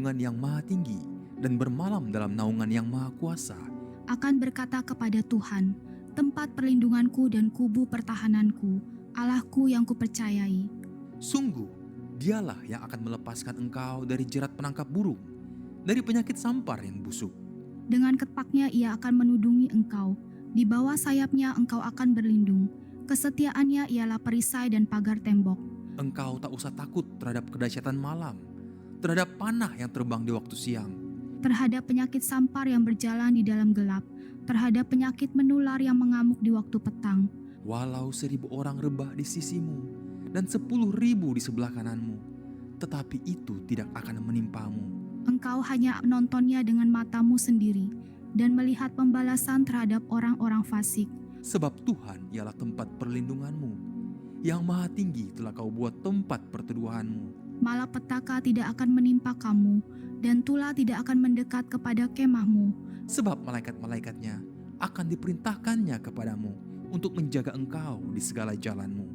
perlindungan yang maha tinggi dan bermalam dalam naungan yang maha kuasa. Akan berkata kepada Tuhan, tempat perlindunganku dan kubu pertahananku, Allahku yang kupercayai. Sungguh, dialah yang akan melepaskan engkau dari jerat penangkap burung, dari penyakit sampar yang busuk. Dengan ketpaknya ia akan menudungi engkau, di bawah sayapnya engkau akan berlindung. Kesetiaannya ialah perisai dan pagar tembok. Engkau tak usah takut terhadap kedahsyatan malam, terhadap panah yang terbang di waktu siang, Terhadap penyakit sampar yang berjalan di dalam gelap, terhadap penyakit menular yang mengamuk di waktu petang. walau 1.000 orang rebah di sisimu dan 10.000 di sebelah kananmu, tetapi itu tidak akan menimpamu. Engkau hanya menontonnya dengan matamu sendiri dan melihat pembalasan terhadap orang-orang fasik. Sebab Tuhan ialah tempat perlindunganmu, yang maha tinggi telah kau buat tempat perteduhanmu. Malapetaka tidak akan menimpa kamu, dan tulah tidak akan mendekat kepada kemahmu. Sebab malaikat-malaikatnya akan diperintahkannya kepadamu untuk menjaga engkau di segala jalanmu.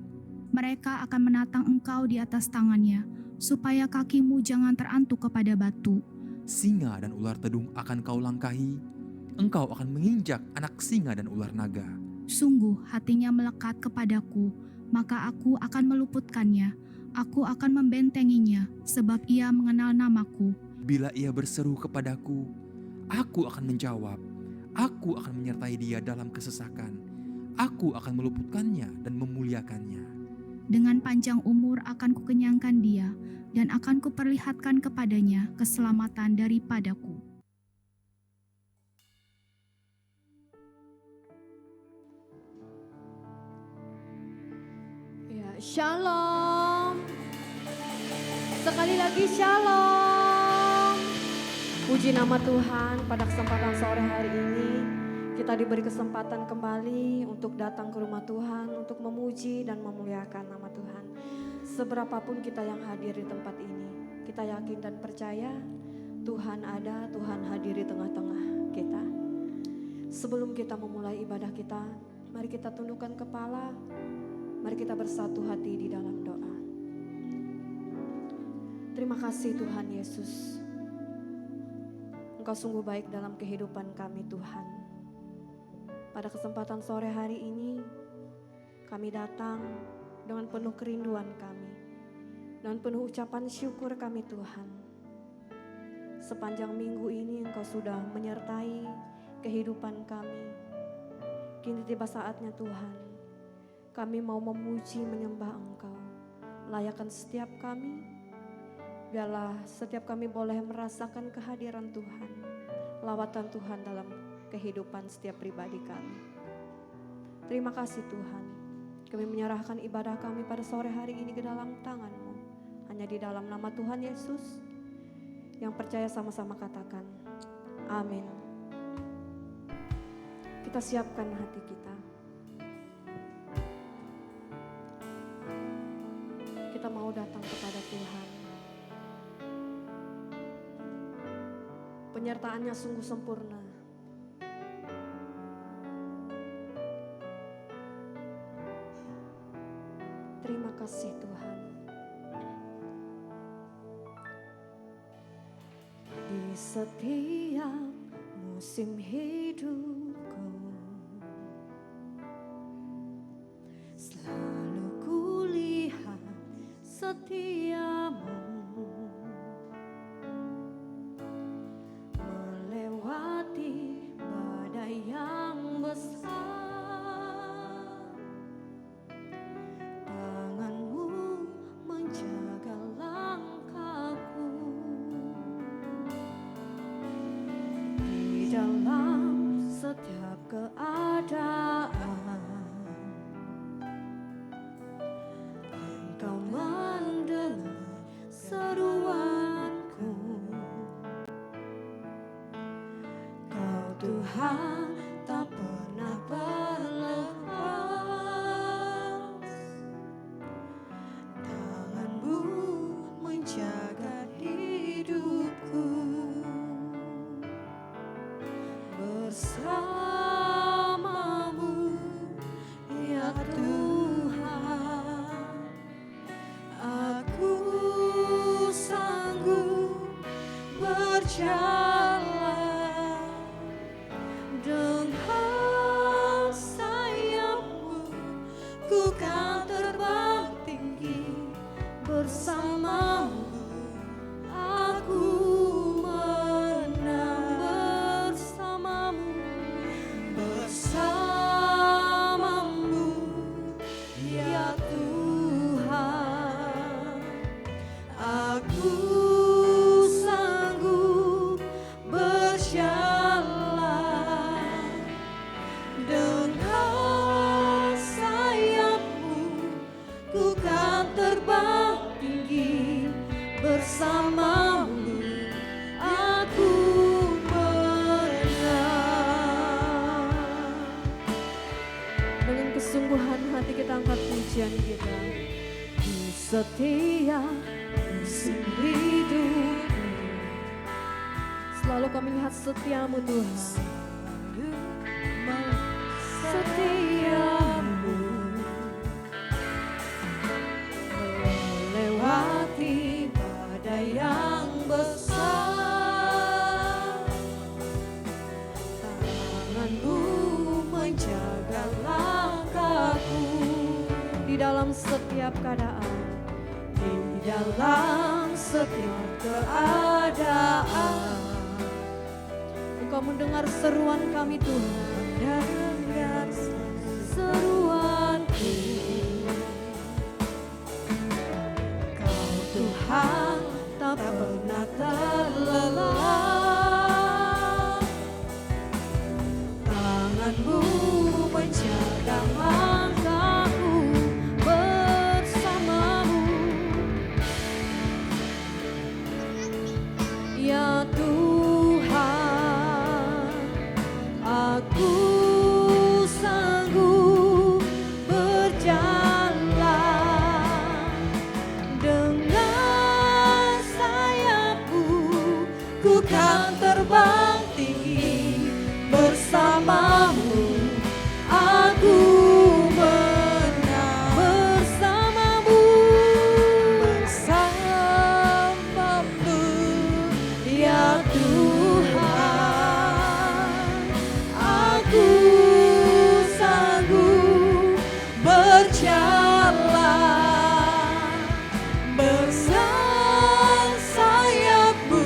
Mereka akan menatang engkau di atas tangannya, supaya kakimu jangan terantuk kepada batu. Singa dan ular tedung akan kau langkahi, engkau akan menginjak anak singa dan ular naga. Sungguh hatinya melekat kepadaku, maka aku akan meluputkannya. Aku akan membentenginya, sebab ia mengenal namaku. Bila ia berseru kepadaku, aku akan menjawab. Aku akan menyertai dia dalam kesesakan. Aku akan meluputkannya dan memuliakannya. Dengan panjang umur akan kukenyangkan dia, dan akan kuperlihatkan kepadanya keselamatan daripadaku. Ya, shalom. Sekali lagi shalom. Puji nama Tuhan, pada kesempatan sore hari ini kita diberi kesempatan kembali untuk datang ke rumah Tuhan, untuk memuji dan memuliakan nama Tuhan. Seberapapun kita yang hadir di tempat ini, kita yakin dan percaya Tuhan ada, Tuhan hadir di tengah-tengah kita. Sebelum kita memulai ibadah kita, mari kita tundukkan kepala, mari kita bersatu hati di dalam doa. Terima kasih Tuhan Yesus. Engkau sungguh baik dalam kehidupan kami Tuhan. Pada kesempatan sore hari ini, kami datang dengan penuh kerinduan kami, dengan penuh ucapan syukur kami Tuhan. Sepanjang minggu ini Engkau sudah menyertai kehidupan kami. Kini tiba saatnya Tuhan, kami mau memuji menyembah Engkau. Layakkan setiap kami. Biarlah setiap kami boleh merasakan kehadiran Tuhan, lawatan Tuhan dalam kehidupan setiap pribadi kami. Terima kasih Tuhan, kami menyerahkan ibadah kami pada sore hari ini ke dalam tangan-Mu. Hanya di dalam nama Tuhan Yesus, yang percaya sama-sama katakan, amin. Kita siapkan hati kita. Kita mau datang kepada Tuhan. Penyertaannya sungguh sempurna. Terima kasih Tuhan. Di setiap musim hidupku, selalu kulihat setiamu. Yang besar, tangan-Mu menjaga langkahku di dalam setiap keadaan. Engkau mendengar seruanku, Kau Tuhan tak pernah berlepas. Tangan-Mu menjaga hidupku. Bersama-Mu ya Tuhan, aku sanggup berjalan dengan sayapmu, ku kan terbang tinggi bersamamu. Aku menang bersamamu, bersamamu ya Tuhan. Aku sanggup berjalan dengan sayapmu, ku kan terbang tinggi bersamamu. Aku menang. Dengan kesungguhan hati kita angkat pujian kita. Di setiap musim hidupku, selalu kami lihat setiamu Tuhan. Setiamu melewati badai yang besar, tanganmu menjaga langkahku di dalam setiap keadaan, di dalam setiap keadaan. Engkau mendengar seruan kami Tuhan, dengar seruanku. Kau Tuhan tak pernah terlelah, tanganmu menjaga langkahku bersamamu ya Tuhan. Aku sanggup berjalan dengan sayapmu, ku kan terbang tinggi bersamamu. Aku menang bersamamu, bersamamu ya Tuhan. Aku sanggup berjalan bersama sayapmu,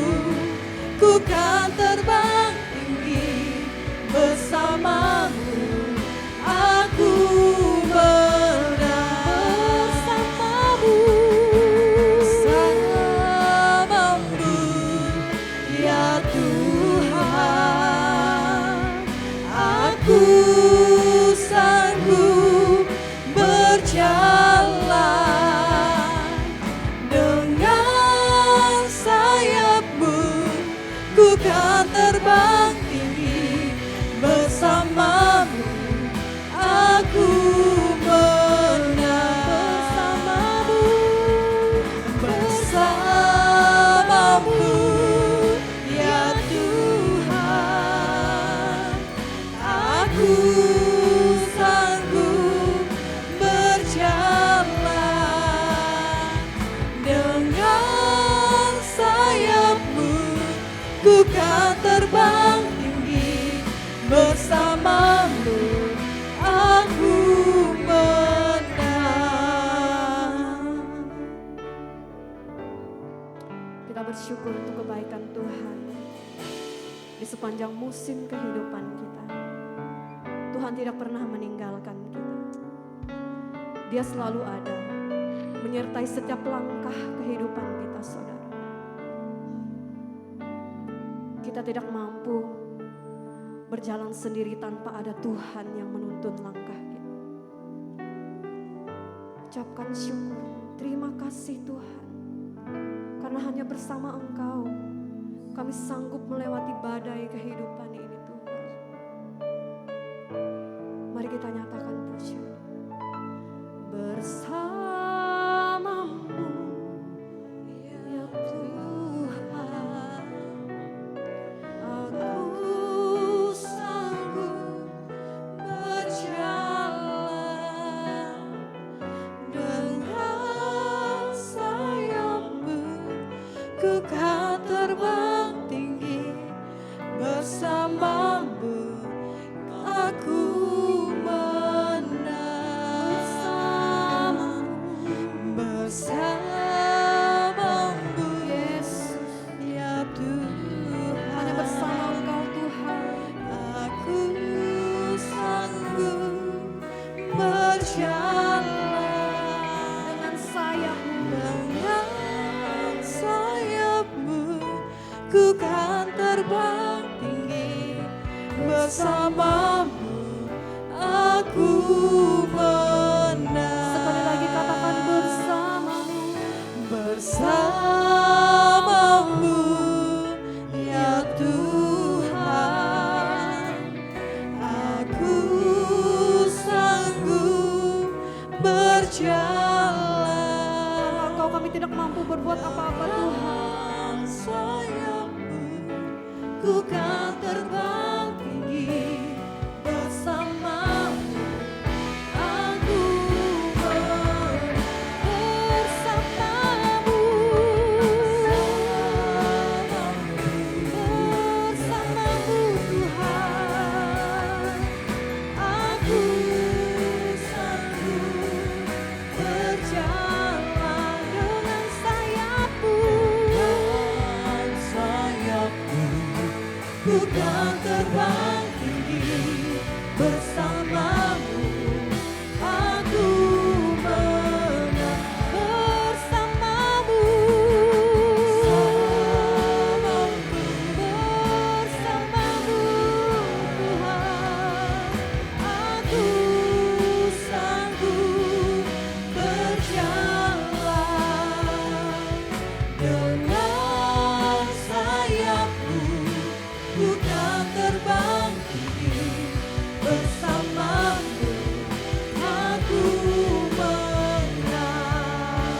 ku kan terbang tinggi bersamamu. Aku menang bersamamu, bersamamu ya Tuhan. Aku sanggup berjalan dengan sayapmu, ku kan terbang tinggi bersamamu. Aku menang bersamamu ya Tuhan. Aku sanggup berjalan dengan sayapmu, ku kan terbang tinggi bersamamu. Aku menang. Kita bersyukur untuk kebaikan Tuhan di sepanjang musim kehidupan kita. Tuhan tidak pernah meninggalkan kita. Dia selalu ada, menyertai setiap langkah kehidupan kita, saudara. Kita tidak mampu berjalan sendiri tanpa ada Tuhan yang menuntun langkah kita. Ucapkan syukur, terima kasih Tuhan. Karena hanya bersama Engkau, kami sanggup melewati badai kehidupan ini Tuhan. Mari kita nyatakan pujian. Bersamamu ya Tuhan, aku sanggup berjalan dengan sayapmu, ku kan terbang tinggi bersamamu aku menang. Bersamamu Yesus, ya Tuhan. Hanya bersama Engkau Tuhan. Aku sanggup berjalan Dengan sayap-Mu, dengan sayap-Mu, ku kan terbang tinggi. Bersamamu aku menang. sekali lagi katakan bersama-Mu. Bersamamu ya Tuhan, aku sanggup berjalan. Engkau kami tidak mampu berbuat apa-apa Tuhan. Sayapmu, ku kan terbang tinggi. Bersamamu aku menang. Bersama-Mu, bersama-Mu Tuhan. Aku sanggup berjalan Dengan sayap-Mu, dengan sayapmu, ku kan terbang tinggi. Bersamamu aku menang. bersama-Mu, bersama-Mu Tuhan. Aku sanggup berjalan dengan sayapmu, ku kan terbang tinggi. Bersamamu aku menang.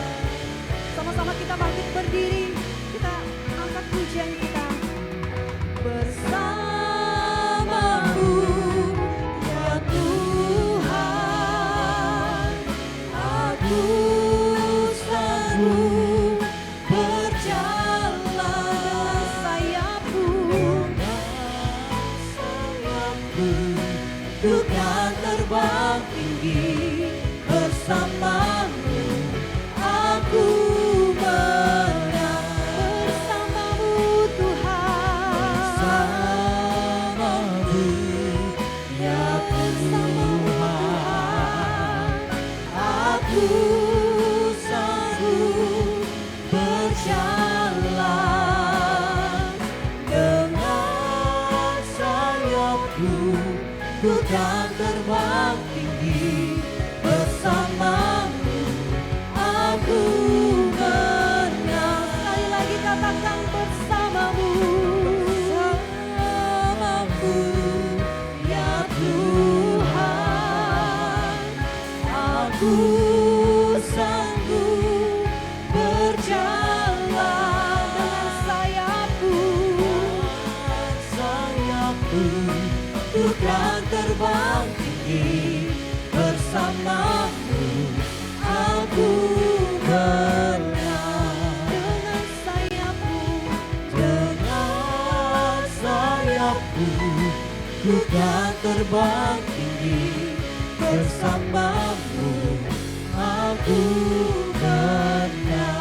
Sama-sama kita bangkit berdiri, kita angkat pujian kita. Bersamamu ya Tuhan, aku sanggup berjalan. Sayap-Mu, Sayapmu, ku kan terbang tinggi. Bersamamu aku menang. bersama-Mu Tuhan. Bersamamu ya Tuhan, aku sanggup berjalan dengan sayapmu, ku kan terbang tinggi. Bersamamu aku menang. Sekali lagi katakan bersama-Mu. Bersamamu ya Tuhan, aku sanggup berjalan Dengan sayap-Mu, sayapmu, ku kan terbang tinggi. Bersamamu aku menang. dengan sayap-Mu, Dengan sayapmu, ku kan terbang tinggi. Bersamamu aku menang.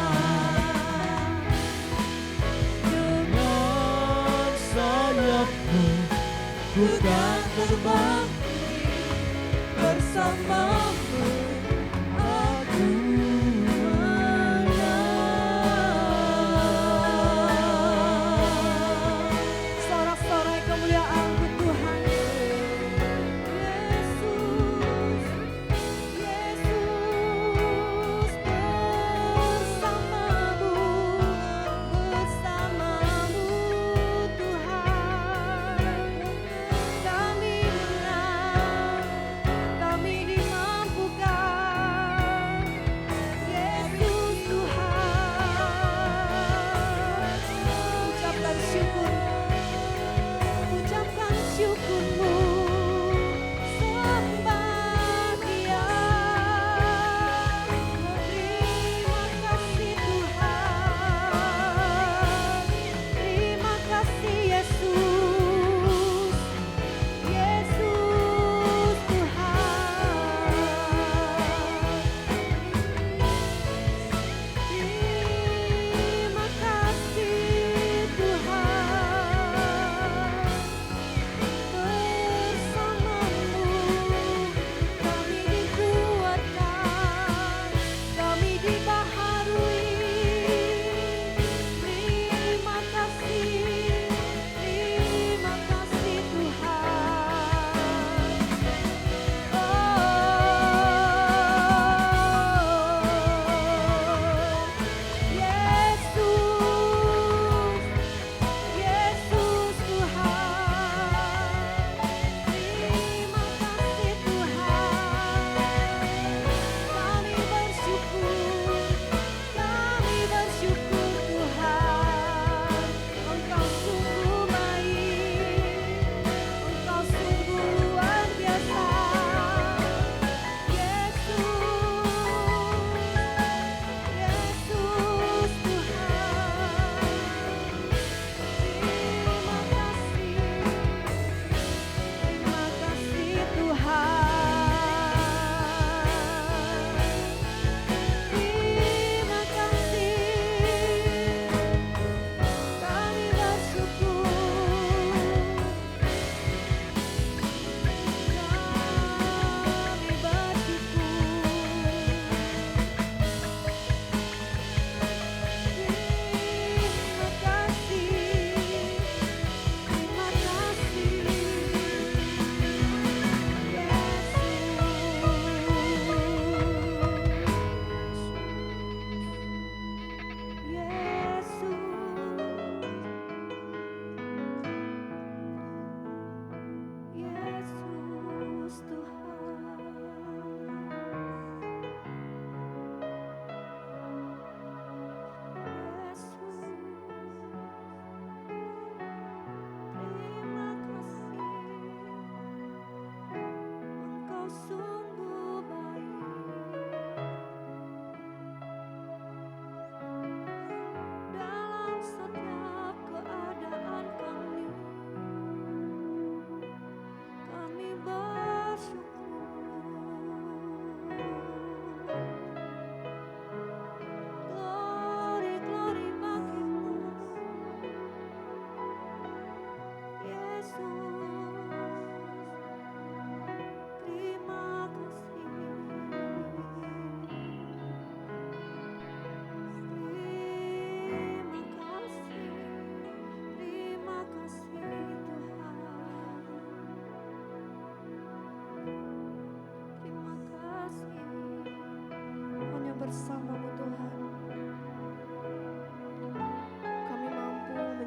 Dengan sayapmu, ku kan terbang tinggi. Bersamamu aku menang. sorak-sorai kemuliaan-Mu Tuhan. Yesus, Yesus, bersama-Mu, bersama-Mu Tuhan. Kami menang, kami dimampukan.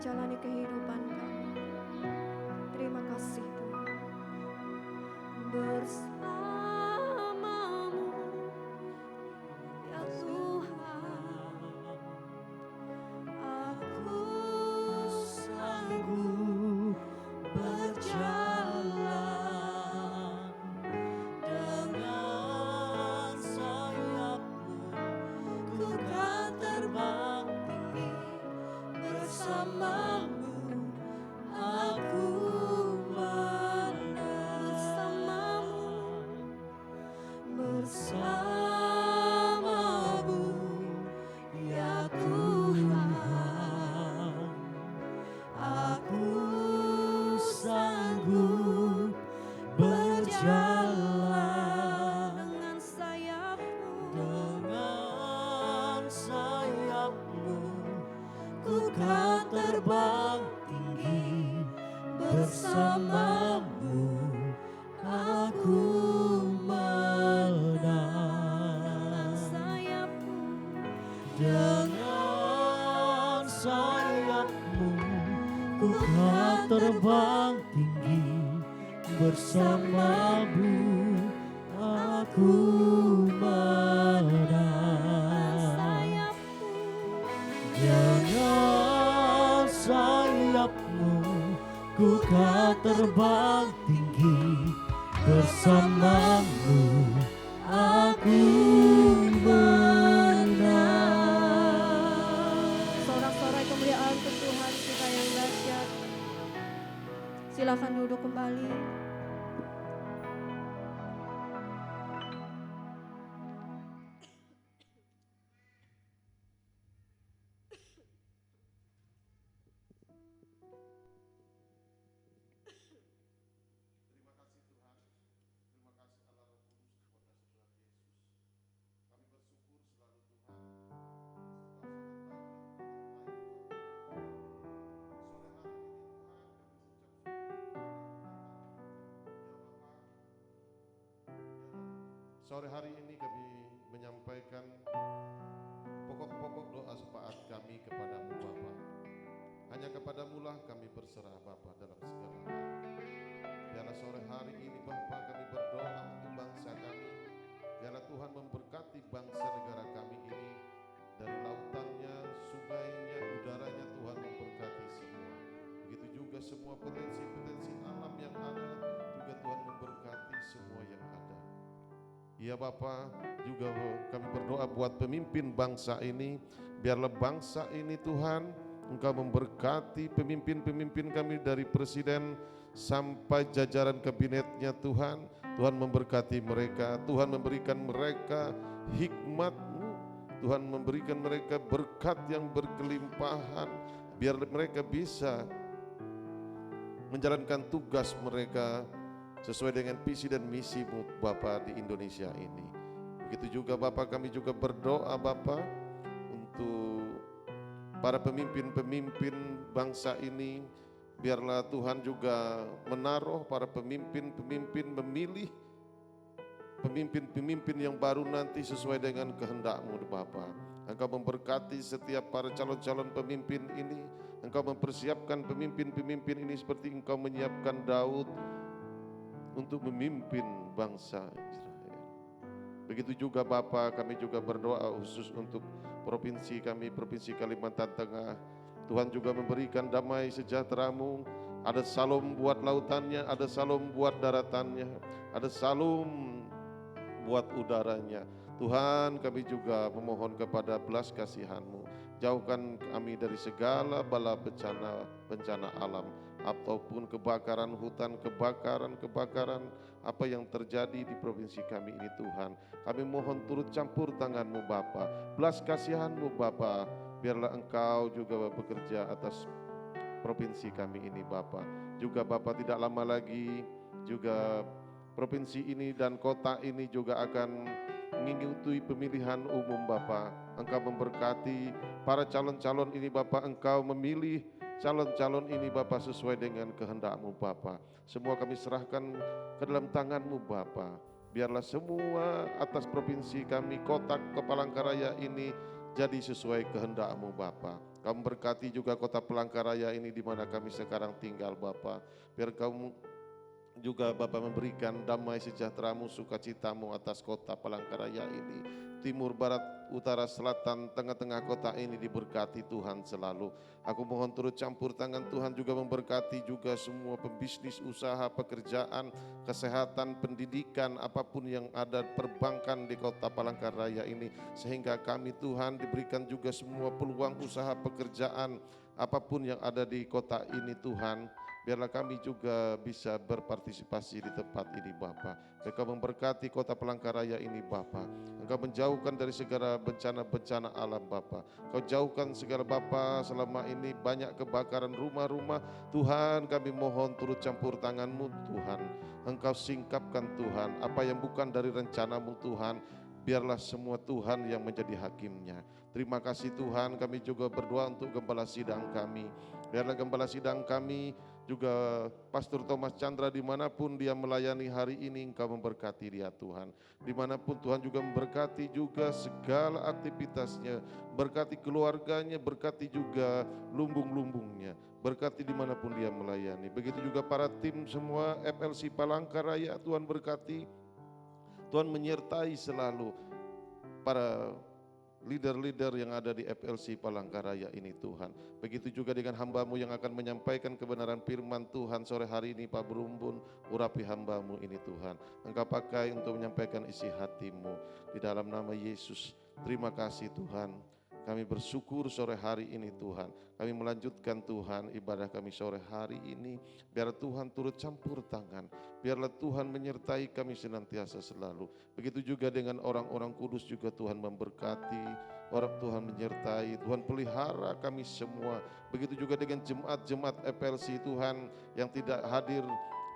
menjalani kehidupan kami. Terima kasih Tuhan. Bersamamu ya Tuhan, aku sanggup berjalan dengan sayapmu, ku kan terbang tinggi bersamamu, aku bersamamu ya Tuhan, aku sanggup berjalan dengan sayapmu, ku kan terbang tinggi bersamamu, aku dengan sayapmu, ku kan terbang tinggi bersamamu, aku menang. Dengan sayapmu, ku kan terbang tinggi bersamamu, aku sorak-sorai kemuliaan untuk Tuhan kita yang dahsyat. Silakan duduk kembali. Sore hari ini kami menyampaikan pokok-pokok doa syafaat kami kepadamu Bapa. Hanya kepadamulah kami berserah Bapa dalam segala hal. Biarlah sore hari ini Bapa kami berdoa untuk bangsa kami. Biarlah Tuhan memberkati bangsa negara kami ini. Dari lautannya, sungainya, udaranya Tuhan memberkati semua. Begitu juga semua potensi-potensi alam yang ada juga Tuhan memberkati semua yang ada. Ya Bapa, juga kami berdoa buat pemimpin bangsa ini. Biarlah bangsa ini Tuhan, Engkau memberkati pemimpin-pemimpin kami dari presiden sampai jajaran kabinetnya Tuhan. Tuhan memberkati mereka, Tuhan memberikan mereka hikmat-Mu, Tuhan memberikan mereka berkat yang berkelimpahan. Biar mereka bisa menjalankan tugas mereka sesuai dengan visi dan misi-Mu Bapa di Indonesia ini. Begitu juga Bapa, kami juga berdoa Bapa untuk para pemimpin-pemimpin bangsa ini. Biarlah Tuhan juga menaruh para pemimpin-pemimpin, memilih pemimpin-pemimpin yang baru nanti sesuai dengan kehendak-Mu Bapa. Engkau memberkati setiap para calon-calon pemimpin ini. Engkau mempersiapkan pemimpin-pemimpin ini seperti Engkau menyiapkan Daud untuk memimpin bangsa Israel. Begitu juga Bapa, kami juga berdoa khusus untuk provinsi kami, Provinsi Kalimantan Tengah. Tuhan juga memberikan damai sejahtera-Mu. Ada salom buat lautannya, ada salom buat daratannya, ada salom buat udaranya. Tuhan, kami juga memohon kepada belas kasihan-Mu. Jauhkan kami dari segala bala bencana alam, ataupun kebakaran hutan, kebakaran apa yang terjadi di provinsi kami ini Tuhan. Kami mohon turut campur tangan-Mu Bapa, belas kasihan-Mu Bapa, biarlah Engkau juga bekerja atas provinsi kami ini Bapa. Juga Bapa, tidak lama lagi juga provinsi ini dan kota ini juga akan mengikuti pemilihan umum Bapa. Engkau memberkati para calon-calon ini Bapa, Engkau memilih calon-calon ini Bapa sesuai dengan kehendak-Mu Bapa. Semua kami serahkan ke dalam tangan-Mu Bapa. Biarlah semua atas provinsi kami, kota Kepalangkaraya ini jadi sesuai kehendak-Mu Bapa. Kau memberkati juga kota Palangkaraya ini di mana kami sekarang tinggal Bapa. Biar Kau juga Bapa memberikan damai sejahtera-Mu, sukacita-Mu atas kota Palangkaraya ini. Timur, barat, utara, selatan, tengah-tengah kota ini diberkati Tuhan selalu. Aku mohon turut campur tangan Tuhan juga memberkati juga semua pembisnis, usaha, pekerjaan, kesehatan, pendidikan, apapun yang ada perbankan di kota Palangkaraya ini. Sehingga kami Tuhan diberikan juga semua peluang usaha pekerjaan, apapun yang ada di kota ini Tuhan. Biarlah kami juga bisa berpartisipasi di tempat ini Bapa. Engkau memberkati kota Palangkaraya ini Bapa. Engkau menjauhkan dari segala bencana-bencana alam Bapa. Kau jauhkan segala Bapa selama ini banyak kebakaran rumah-rumah. Tuhan kami mohon turut campur tangan-Mu Tuhan. Engkau singkapkan Tuhan apa yang bukan dari rencana-Mu Tuhan. Biarlah semua Tuhan yang menjadi hakimnya. Terima kasih Tuhan, kami juga berdoa untuk gembala sidang kami. Biarlah gembala sidang kami juga Pastor Thomas Chandra dimanapun dia melayani hari ini, Engkau memberkati dia Tuhan. Dimanapun Tuhan juga memberkati juga segala aktivitasnya, berkati keluarganya, berkati juga lumbung-lumbungnya, berkati dimanapun dia melayani. Begitu juga para tim semua FLC Palangkaraya, Tuhan berkati, Tuhan menyertai selalu para leader-leader yang ada di FLC Palangkaraya ini Tuhan. Begitu juga dengan hamba-Mu yang akan menyampaikan kebenaran firman Tuhan sore hari ini Pak Berumbun, urapi hamba-Mu ini Tuhan. Engkau pakai untuk menyampaikan isi hati-Mu di dalam nama Yesus. Terima kasih Tuhan. Kami bersyukur sore hari ini Tuhan. Kami melanjutkan Tuhan ibadah kami sore hari ini. Biar Tuhan turut campur tangan. Biarlah Tuhan menyertai kami senantiasa selalu. Begitu juga dengan orang-orang kudus juga Tuhan memberkati. Orang Tuhan menyertai, Tuhan pelihara kami semua. Begitu juga dengan jemaat-jemaat FLC Tuhan yang tidak hadir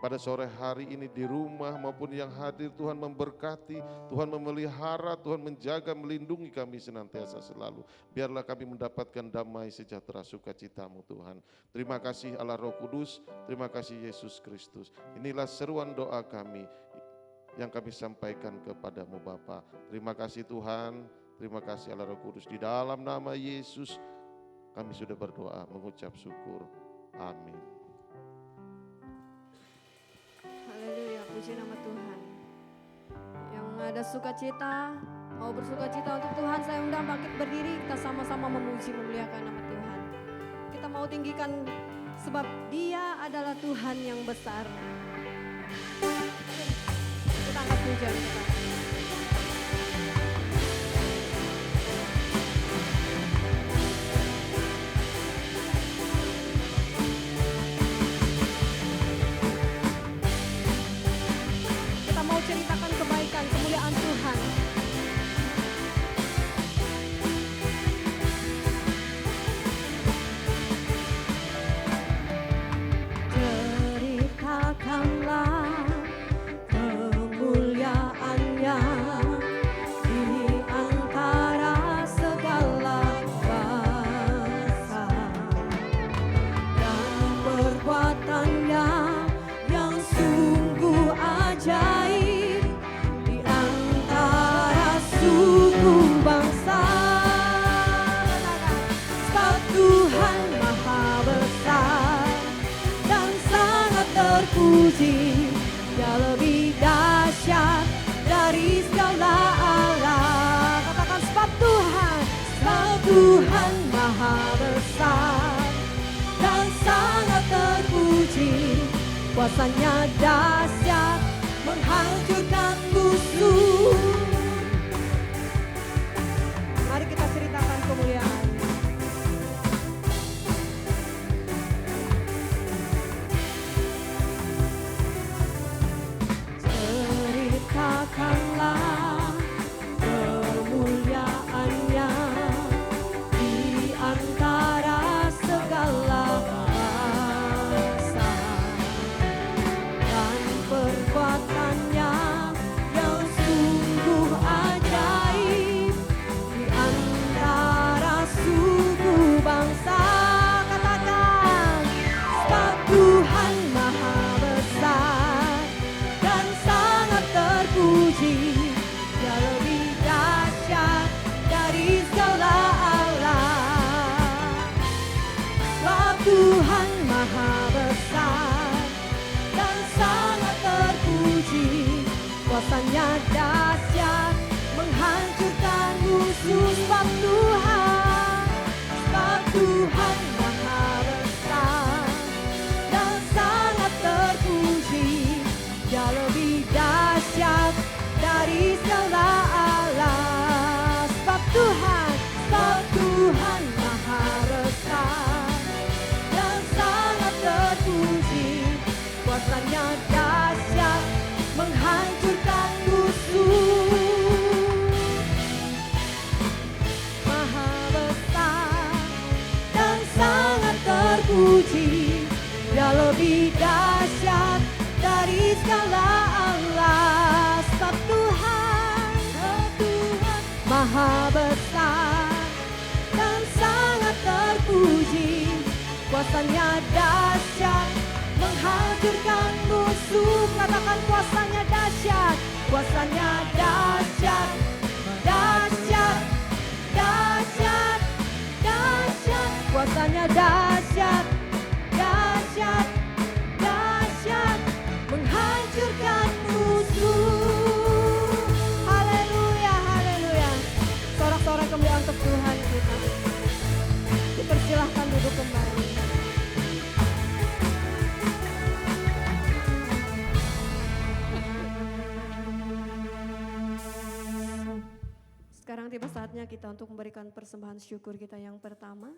pada sore hari ini di rumah maupun yang hadir, Tuhan memberkati, Tuhan memelihara, Tuhan menjaga, melindungi kami senantiasa selalu. Biarlah kami mendapatkan damai sejahtera sukacita-Mu Tuhan. Terima kasih Allah Roh Kudus, terima kasih Yesus Kristus. Inilah seruan doa kami yang kami sampaikan kepadamu Bapa. Terima kasih Tuhan, terima kasih Allah Roh Kudus. Di dalam nama Yesus kami sudah berdoa mengucap syukur. Amin. Haleluya, puji nama Tuhan. Yang ada sukacita, mau bersukacita untuk Tuhan, saya undang bangkit berdiri, kita sama-sama memuji memuliakan nama Tuhan. Kita mau tinggikan sebab Dia adalah Tuhan yang besar. Kita angkat pujian kita. Ceritakan kebaikan, kemuliaan Tuhan. Ceritakanlah kemuliaan-Nya di antara segala bangsa, dan perbuatan-Nya yang sungguh ajaib bangsa. Sebab Tuhan Maha Besar dan sangat terpuji, Dia lebih dahsyat dari segala Allah. Katakan sebab Tuhan Maha Besar dan sangat terpuji, kuasa-Nya dahsyat menghancurkan musuh. Mari kita ceritakan kemuliaan. Ceritakanlah kemuliaan-Nya di antara segala bangsa, dan perbuatan-Nya yang sungguh Maha besar dan sangat terpuji, kuasanya dahsyat menghancurkan musuh. Sebab Tuhan Maha besar dan sangat terpuji, Dia lebih dahsyat dari segala Allah. Sebab Tuhan Maha besar dan sangat terpuji, kuasanya dahsyat menghancurkan musuh. Maha besar dan sangat terpuji, Dia lebih dahsyat dari segala Allah. Sebab Tuhan Maha besar dan sangat terpuji, kuasanya dahsyat menghancurkan musuh. Katakan kuasanya dahsyat, kuasanya dahsyat, dahsyat, dahsyat, dahsyat, kuasanya dahsyat, dahsyat, dahsyat, menghancurkan musuh. Haleluya, haleluya. Sorak-sorai kemuliaan untuk Tuhan kita. Dipersilahkan duduk kembali. Sekarang tiba saatnya kita untuk memberikan persembahan syukur kita yang pertama.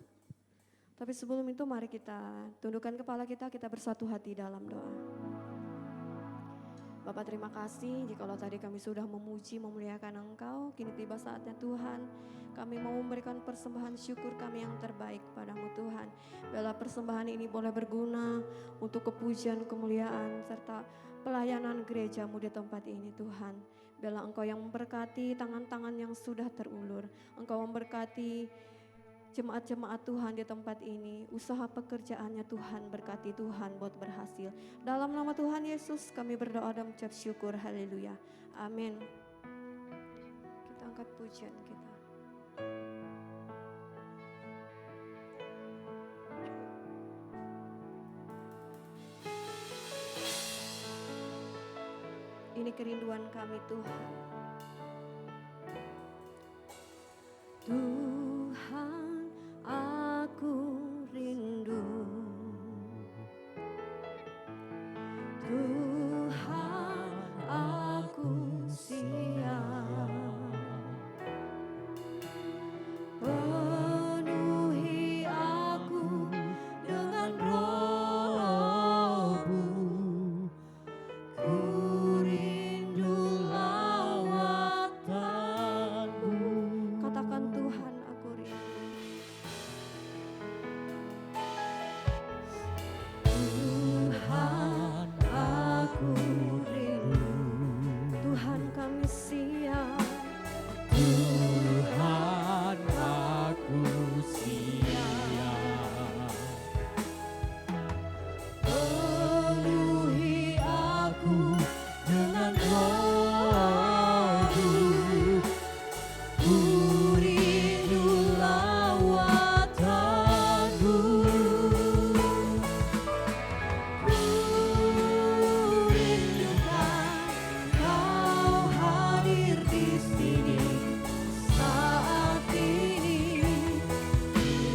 Tapi sebelum itu mari kita tundukkan kepala kita bersatu hati dalam doa. Bapak terima kasih jikalau tadi kami sudah memuji, memuliakan Engkau. Kini tiba saatnya Tuhan, kami mau memberikan persembahan syukur kami yang terbaik padamu Tuhan. Biarlah persembahan ini boleh berguna untuk kepujian, kemuliaan, serta pelayanan gerejamu di tempat ini Tuhan. Biarlah Engkau yang memberkati tangan-tangan yang sudah terulur. Engkau memberkati jemaat-jemaat Tuhan di tempat ini. Usaha pekerjaannya Tuhan, berkati Tuhan buat berhasil. Dalam nama Tuhan Yesus kami berdoa dan mengucap syukur. Haleluya. Amin. Kita angkat pujian kita. Ini kerinduan kami Tuhan. Tuhan, aku rindu. Tuhan, aku siap. Penuhi aku dengan Roh-Mu. Ku rindu lawatan-Mu. Katakan Tuhan aku rindu. Tuhan, aku rindu. Tuhan kami siap. Tuhan, aku siap. Penuhi aku dengan Roh-Mu. Ku rindu lawatan-Mu. Ku rindukan Kau hadir di sini saat ini,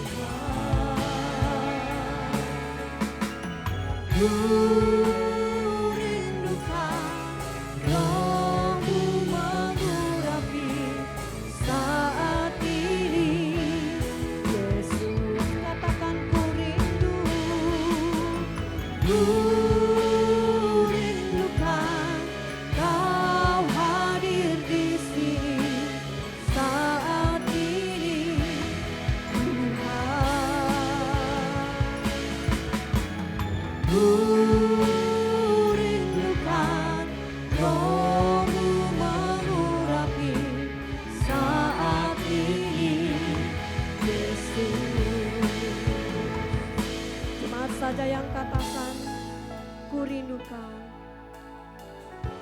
Tuhan. Ku rindukan Roh-Mu mengurapi saat ini, Yesus. Katakan ku rindu. Ku rindukan Kau hadir di sini saat ini, Tuhan. Ku rindukan Roh-Mu mengurapi saat ini, Yesus. Jemaat saja yang katakan ku rindukan.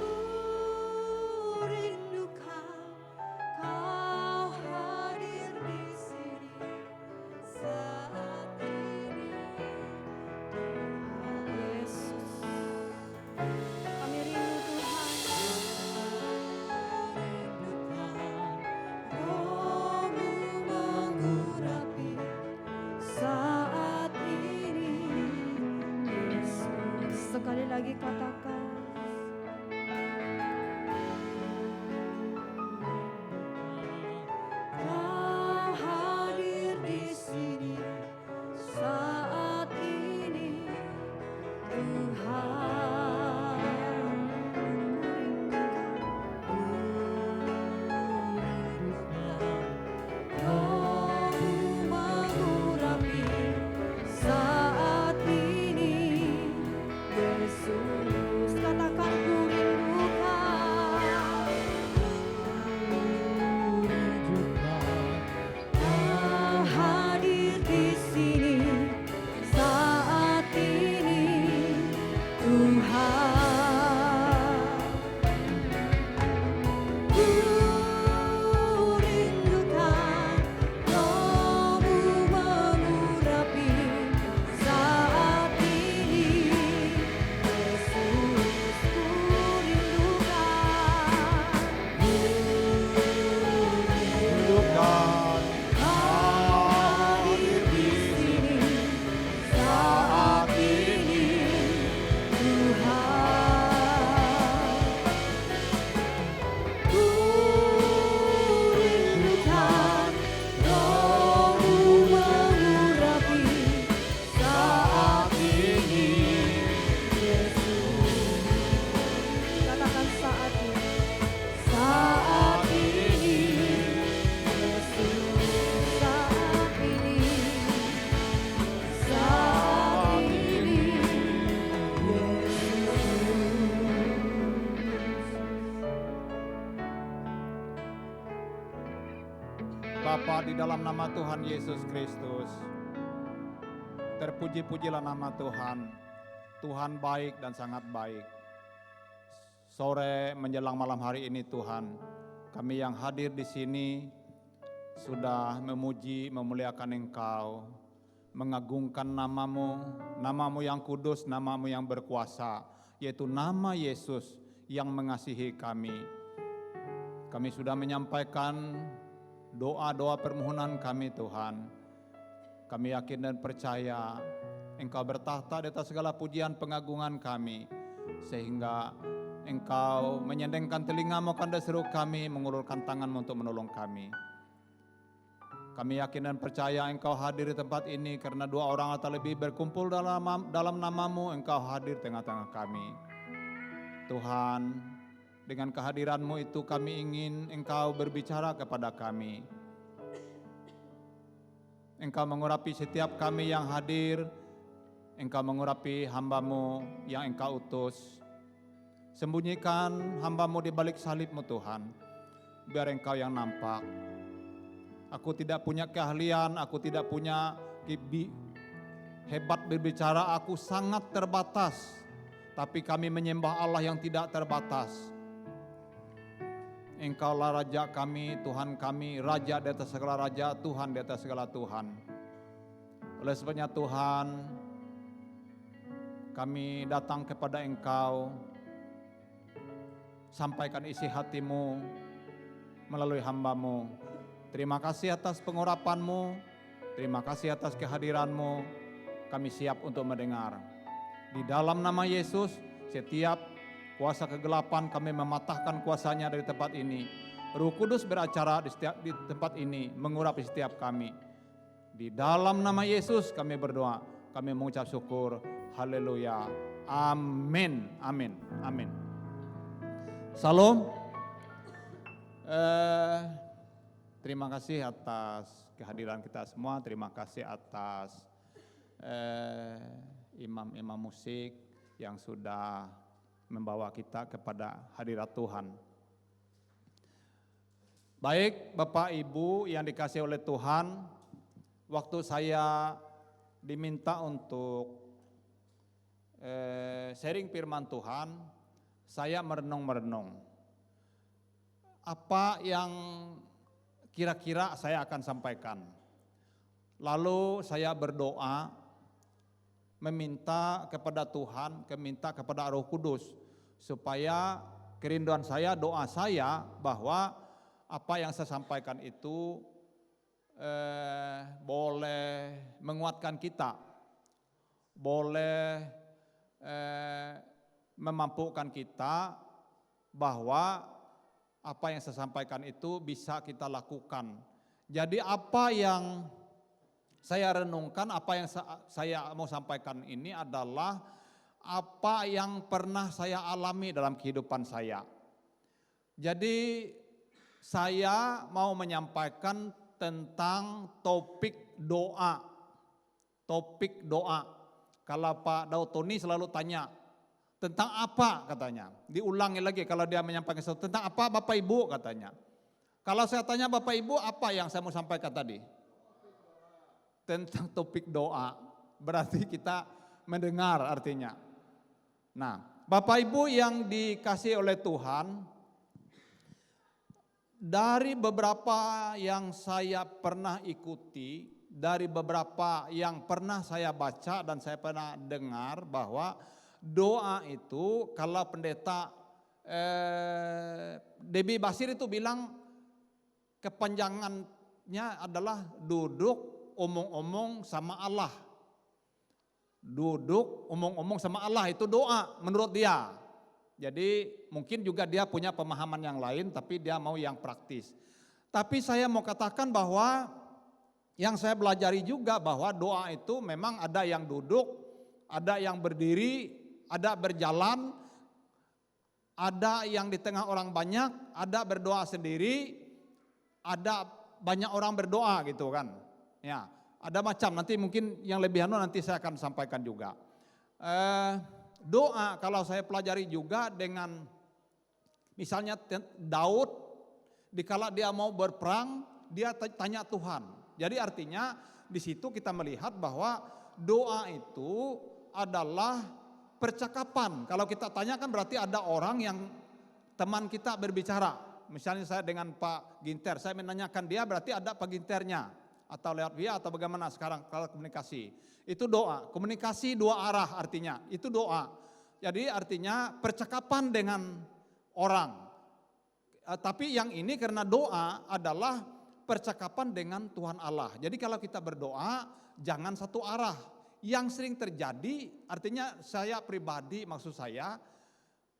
Ku rindukan Kau hadir di sini saat ini, Sekali lagi katakan. Kau hadir di sini saat ini, Tuhan. Kau mengurapi saat ini, Yesus. Katakan ku rindukan. Kau hadir di sini saat ini, Tuhan. Ku rindukan Roh-Mu mengurapi saat ini, Yesus. Ku rindukan. Kau hadir di sini saat ini, Tuhan. Ku rindukan Roh-Mu mengurapi saat ini, Yesus. Katakan saat ini. Saat ini, Yesus. Saat ini, saat ini, Bapa, di dalam nama Tuhan Yesus Kristus, terpuji-pujilah nama Tuhan. Tuhan baik dan sangat baik. Sore menjelang malam hari ini Tuhan, kami yang hadir di sini sudah memuji, memuliakan Engkau, mengagungkan namamu, namamu yang kudus, namamu yang berkuasa, yaitu nama Yesus yang mengasihi kami. Kami sudah menyampaikan doa-doa permohonan kami Tuhan. Kami yakin dan percaya Engkau bertahta di atas segala pujian pengagungan kami, sehingga Engkau menyendengkan telingamu akan seru kami, mengulurkan tanganmu untuk menolong kami. Kami yakin dan percaya Engkau hadir di tempat ini, karena 2 orang atau lebih berkumpul dalam namamu, Engkau hadir tengah-tengah kami. Tuhan, dengan kehadiran-Mu itu kami ingin Engkau berbicara kepada kami. Engkau mengurapi setiap kami yang hadir, Engkau mengurapi hamba-Mu yang Engkau utus. Sembunyikan hamba-Mu di balik salib-Mu Tuhan, biar Engkau yang nampak. Aku tidak punya keahlian, aku tidak punya hebat berbicara, aku sangat terbatas. Tapi kami menyembah Allah yang tidak terbatas. Engkaulah Raja kami, Tuhan kami, Raja di atas segala Raja, Tuhan di atas segala Tuhan. Oleh sebabnya Tuhan, kami datang kepada Engkau, sampaikan isi hati-Mu melalui hamba-Mu. Terima kasih atas pengurapan-Mu, terima kasih atas kehadiran-Mu, kami siap untuk mendengar. Di dalam nama Yesus, setiap kuasa kegelapan kami mematahkan kuasanya dari tempat ini. Roh Kudus beracara di tempat ini, mengurapi setiap kami. Di dalam nama Yesus kami berdoa, kami mengucap syukur. Haleluya. Amin. Amin. Amin. Salam. Terima kasih atas kehadiran kita semua. Terima kasih atas imam-imam musik yang sudah membawa kita kepada hadirat Tuhan. Baik Bapak Ibu yang dikasihi oleh Tuhan, waktu saya diminta untuk sharing firman Tuhan, saya merenung-merenung. Apa yang kira-kira saya akan sampaikan. Lalu saya berdoa, meminta kepada Tuhan, meminta kepada Roh Kudus, supaya kerinduan saya, doa saya bahwa apa yang saya sampaikan itu boleh menguatkan kita, boleh memampukan kita bahwa apa yang saya sampaikan itu bisa kita lakukan. Jadi apa yang saya renungkan, apa yang saya mau sampaikan ini adalah apa yang pernah saya alami dalam kehidupan saya. Jadi saya mau menyampaikan tentang topik doa. Topik doa. Kalau Pak Daud Tony selalu tanya, tentang apa katanya. Diulangi lagi kalau dia menyampaikan sesuatu, tentang apa Bapak Ibu katanya. Kalau saya tanya Bapak Ibu, apa yang saya mau sampaikan tadi? Tentang topik doa. Berarti kita mendengar artinya. Nah, Bapak Ibu yang dikasihi oleh Tuhan, dari beberapa yang saya pernah ikuti, dari beberapa yang pernah saya baca dan saya pernah dengar bahwa doa itu kalau pendeta Debbie Basir itu bilang kepanjangannya adalah duduk omong-omong sama Allah. Duduk omong-omong sama Allah itu doa menurut dia. Jadi mungkin juga dia punya pemahaman yang lain tapi dia mau yang praktis. Tapi saya mau katakan bahwa yang saya pelajari juga bahwa doa itu memang ada yang duduk, ada yang berdiri, ada berjalan, ada yang di tengah orang banyak, ada berdoa sendiri, ada banyak orang berdoa gitu kan. Ya, ada macam, nanti mungkin yang lebih nanti saya akan sampaikan juga. Doa kalau saya pelajari juga dengan misalnya Daud dikala dia mau berperang dia tanya Tuhan. Jadi artinya di situ kita melihat bahwa doa itu adalah percakapan. Kalau kita tanya kan berarti ada orang yang teman kita berbicara. Misalnya saya dengan Pak Ginter, saya menanyakan dia berarti ada Pak Ginternya atau lewat via atau bagaimana sekarang kalau komunikasi. Itu doa, komunikasi dua arah artinya, itu doa. Jadi artinya percakapan dengan orang. Tapi yang ini karena doa adalah percakapan dengan Tuhan Allah. Jadi kalau kita berdoa jangan satu arah. Yang sering terjadi artinya saya pribadi maksud saya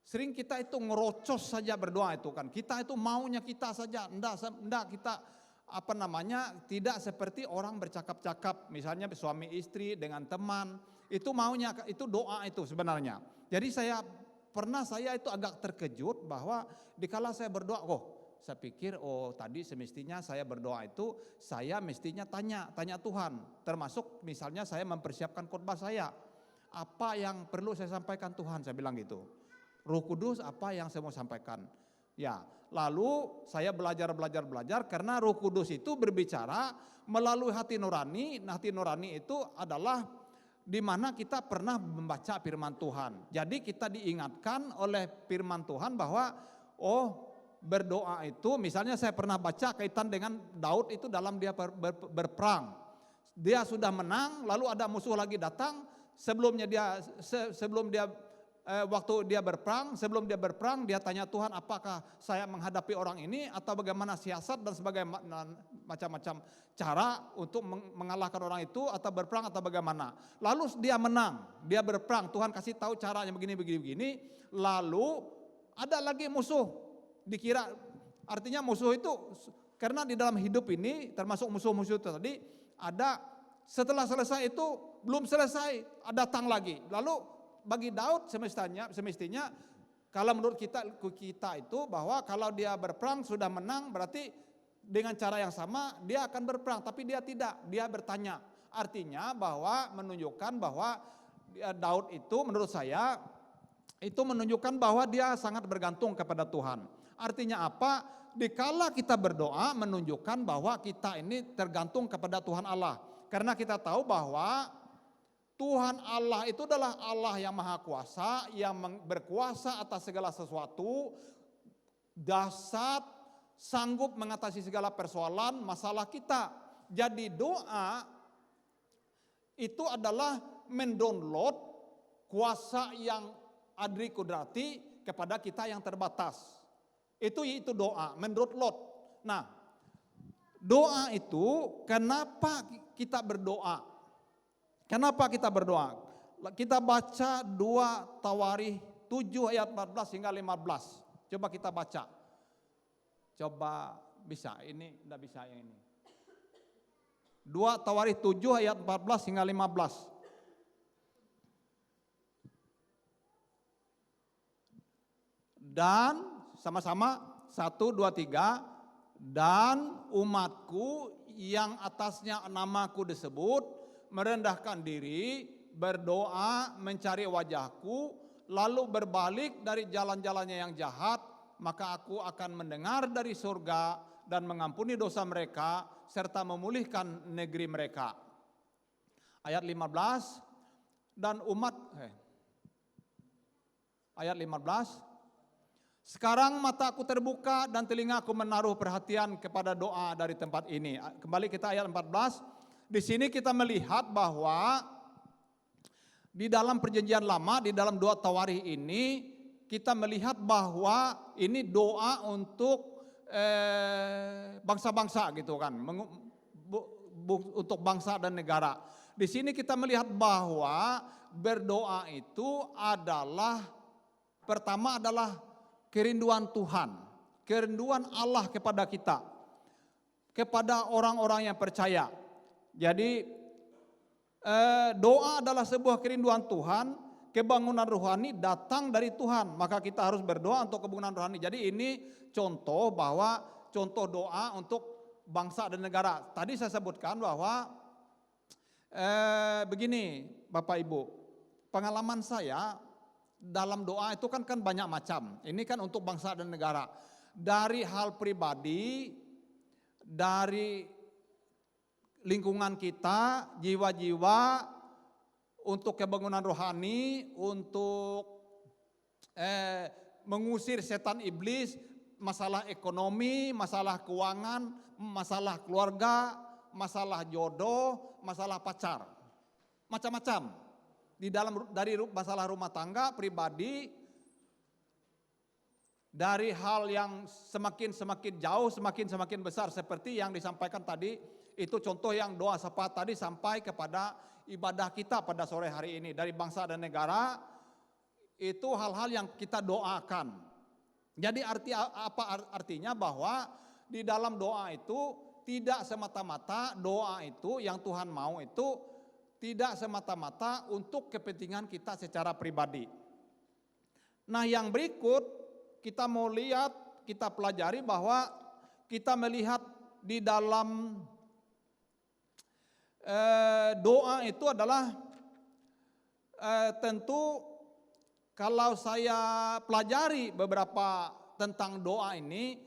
sering kita itu ngerocos saja berdoa itu kan. Kita itu maunya kita saja, enggak kita tidak seperti orang bercakap-cakap, misalnya suami istri dengan teman, itu maunya, itu doa itu sebenarnya. Jadi saya itu agak terkejut bahwa dikala saya berdoa, saya pikir tadi semestinya saya berdoa itu saya mestinya tanya Tuhan, termasuk misalnya saya mempersiapkan khotbah saya, apa yang perlu saya sampaikan Tuhan, saya bilang gitu. Roh Kudus apa yang saya mau sampaikan. Ya, lalu saya belajar karena Roh Kudus itu berbicara melalui hati nurani. Hati nurani itu adalah di mana kita pernah membaca firman Tuhan. Jadi kita diingatkan oleh firman Tuhan bahwa berdoa itu misalnya saya pernah baca kaitan dengan Daud itu dalam dia berperang. Dia sudah menang lalu ada musuh lagi datang waktu dia berperang, sebelum dia berperang dia tanya Tuhan apakah saya menghadapi orang ini atau bagaimana siasat dan sebagainya macam-macam cara untuk mengalahkan orang itu atau berperang atau bagaimana. Lalu dia menang, dia berperang, Tuhan kasih tahu caranya begini, lalu ada lagi musuh, dikira artinya musuh itu karena di dalam hidup ini termasuk musuh-musuh itu tadi ada setelah selesai itu belum selesai, datang lagi. Lalu bagi Daud semestinya kalau menurut kita itu bahwa kalau dia berperang sudah menang berarti dengan cara yang sama dia akan berperang, tapi dia tidak, dia bertanya. Artinya bahwa menunjukkan bahwa Daud itu menurut saya itu menunjukkan bahwa dia sangat bergantung kepada Tuhan. Artinya apa? Dikala kita berdoa menunjukkan bahwa kita ini tergantung kepada Tuhan Allah. Karena kita tahu bahwa Tuhan Allah itu adalah Allah yang maha kuasa, yang berkuasa atas segala sesuatu, dahsyat, sanggup mengatasi segala persoalan, masalah kita. Jadi doa itu adalah mendownload kuasa yang adri kudrati kepada kita yang terbatas. Itu doa, mendownload. Nah, doa itu kenapa kita berdoa? Kenapa kita berdoa? kita baca 2 Tawarikh 7 ayat 14 hingga 15. Coba kita baca. Coba bisa, ini enggak bisa yang ini. 2 Tawarikh 7 ayat 14 hingga 15. Dan sama-sama 1, 2, 3. Dan umatku yang atasnya namaku disebut merendahkan diri, berdoa, mencari wajahku, lalu berbalik dari jalan-jalannya yang jahat, maka aku akan mendengar dari surga dan mengampuni dosa mereka serta memulihkan negeri mereka. Ayat 15, dan ayat 15, sekarang mataku terbuka dan telingaku menaruh perhatian kepada doa dari tempat ini. Kembali kita ayat 14. Di sini kita melihat bahwa di dalam perjanjian lama, di dalam 2 Tawarikh ini, kita melihat bahwa ini doa untuk bangsa-bangsa gitu kan, untuk bangsa dan negara. Di sini kita melihat bahwa berdoa itu adalah, pertama adalah kerinduan Tuhan, kerinduan Allah kepada kita, kepada orang-orang yang percaya. Jadi doa adalah sebuah kerinduan Tuhan, kebangunan rohani datang dari Tuhan, maka kita harus berdoa untuk kebangunan rohani. Jadi ini contoh bahwa contoh doa untuk bangsa dan negara. Tadi saya sebutkan bahwa begini Bapak Ibu, pengalaman saya dalam doa itu kan banyak macam. Ini kan untuk bangsa dan negara. Dari hal pribadi, dari lingkungan kita, jiwa-jiwa, untuk kebangunan rohani, untuk mengusir setan iblis, masalah ekonomi, masalah keuangan, masalah keluarga, masalah jodoh, masalah pacar. Macam-macam. Dari masalah rumah tangga, pribadi, dari hal yang semakin jauh, semakin besar seperti yang disampaikan tadi, itu contoh yang doa syafaat tadi sampai kepada ibadah kita pada sore hari ini. Dari bangsa dan negara, itu hal-hal yang kita doakan. Jadi apa artinya bahwa di dalam doa itu tidak semata-mata doa itu yang Tuhan mau itu tidak semata-mata untuk kepentingan kita secara pribadi. Nah, yang berikut kita mau lihat, kita pelajari bahwa kita melihat di dalam doa itu adalah tentu kalau saya pelajari beberapa tentang doa ini,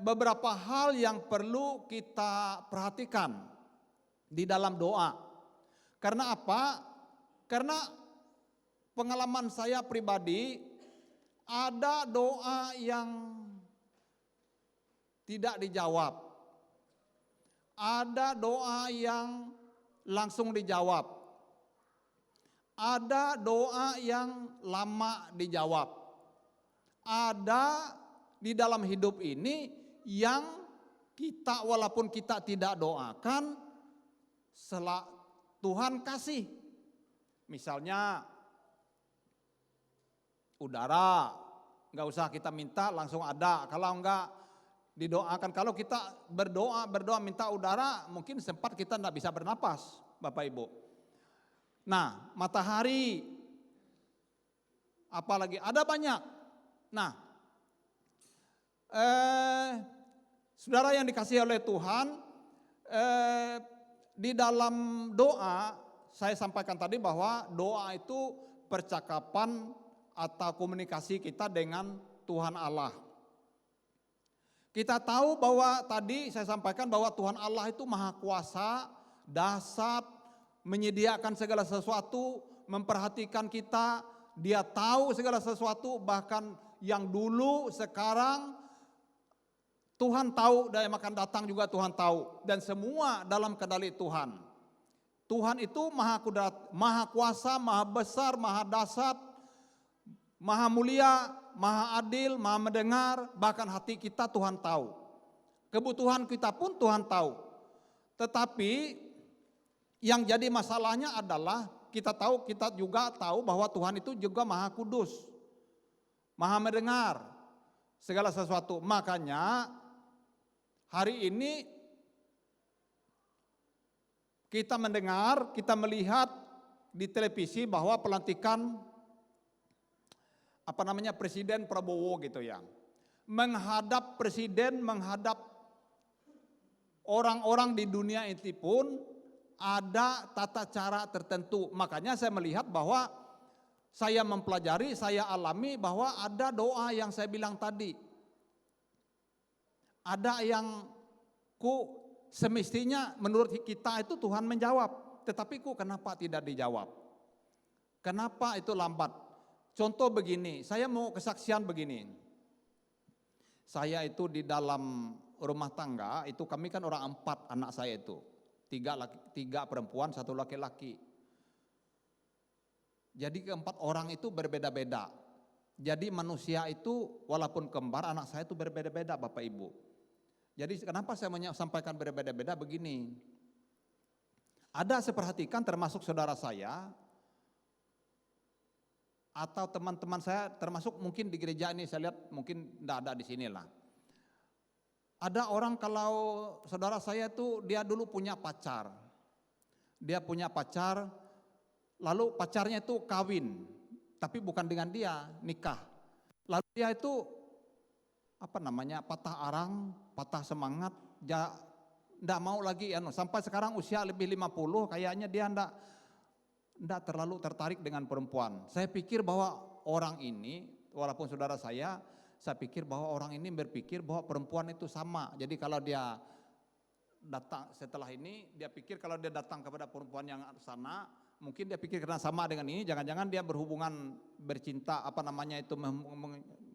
beberapa hal yang perlu kita perhatikan di dalam doa. Karena apa? Karena pengalaman saya pribadi, ada doa yang tidak dijawab. Ada doa yang langsung dijawab. Ada doa yang lama dijawab. Ada di dalam hidup ini yang kita walaupun kita tidak doakan, Tuhan kasih. Misalnya udara, nggak usah kita minta langsung ada. Kalau enggak didoakan, kalau kita berdoa minta udara, mungkin sempat kita enggak bisa bernapas, Bapak Ibu. Nah, matahari, apalagi ada banyak. Nah, saudara yang dikasihi oleh Tuhan, di dalam doa, saya sampaikan tadi bahwa doa itu percakapan atau komunikasi kita dengan Tuhan Allah. Kita tahu bahwa tadi saya sampaikan bahwa Tuhan Allah itu maha kuasa, dahsyat, menyediakan segala sesuatu, memperhatikan kita, Dia tahu segala sesuatu, bahkan yang dulu, sekarang, Tuhan tahu dan yang akan datang juga Tuhan tahu. Dan semua dalam kendali Tuhan. Tuhan itu maha kudrat, maha kuasa, maha besar, maha dahsyat, maha mulia, maha adil, maha mendengar. Bahkan hati kita Tuhan tahu. Kebutuhan kita pun Tuhan tahu. Tetapi yang jadi masalahnya adalah kita juga tahu bahwa Tuhan itu juga Maha Kudus, Maha mendengar segala sesuatu. Makanya hari ini kita mendengar, kita melihat di televisi bahwa pelantikan Presiden Prabowo gitu ya. Menghadap presiden, menghadap orang-orang di dunia itu pun ada tata cara tertentu. Makanya saya melihat bahwa saya mempelajari, saya alami bahwa ada doa yang saya bilang tadi. Ada yang semestinya menurut kita itu Tuhan menjawab. Tetapi kenapa tidak dijawab? Kenapa itu lambat? Contoh begini, saya mau kesaksian begini. Saya itu di dalam rumah tangga, itu kami kan orang 4 anak saya itu. 3 perempuan, 1 laki-laki. Jadi keempat orang itu berbeda-beda. Jadi manusia itu walaupun kembar, anak saya itu berbeda-beda Bapak Ibu. Jadi kenapa saya sampaikan berbeda-beda begini. Ada saya perhatikan termasuk saudara saya, atau teman-teman saya termasuk mungkin di gereja ini saya lihat mungkin tidak ada di sini lah. Ada orang kalau saudara saya itu dia dulu punya pacar. Dia punya pacar, lalu pacarnya itu kawin, tapi bukan dengan dia, nikah. Lalu dia itu patah arang, patah semangat, dia tidak mau lagi sampai sekarang usia lebih 50 kayaknya dia tidak terlalu tertarik dengan perempuan. Saya pikir bahwa orang ini, walaupun saudara saya pikir bahwa orang ini berpikir bahwa perempuan itu sama. Jadi kalau dia datang setelah ini, dia pikir kalau dia datang kepada perempuan yang sana, mungkin dia pikir karena sama dengan ini, jangan-jangan dia bercinta,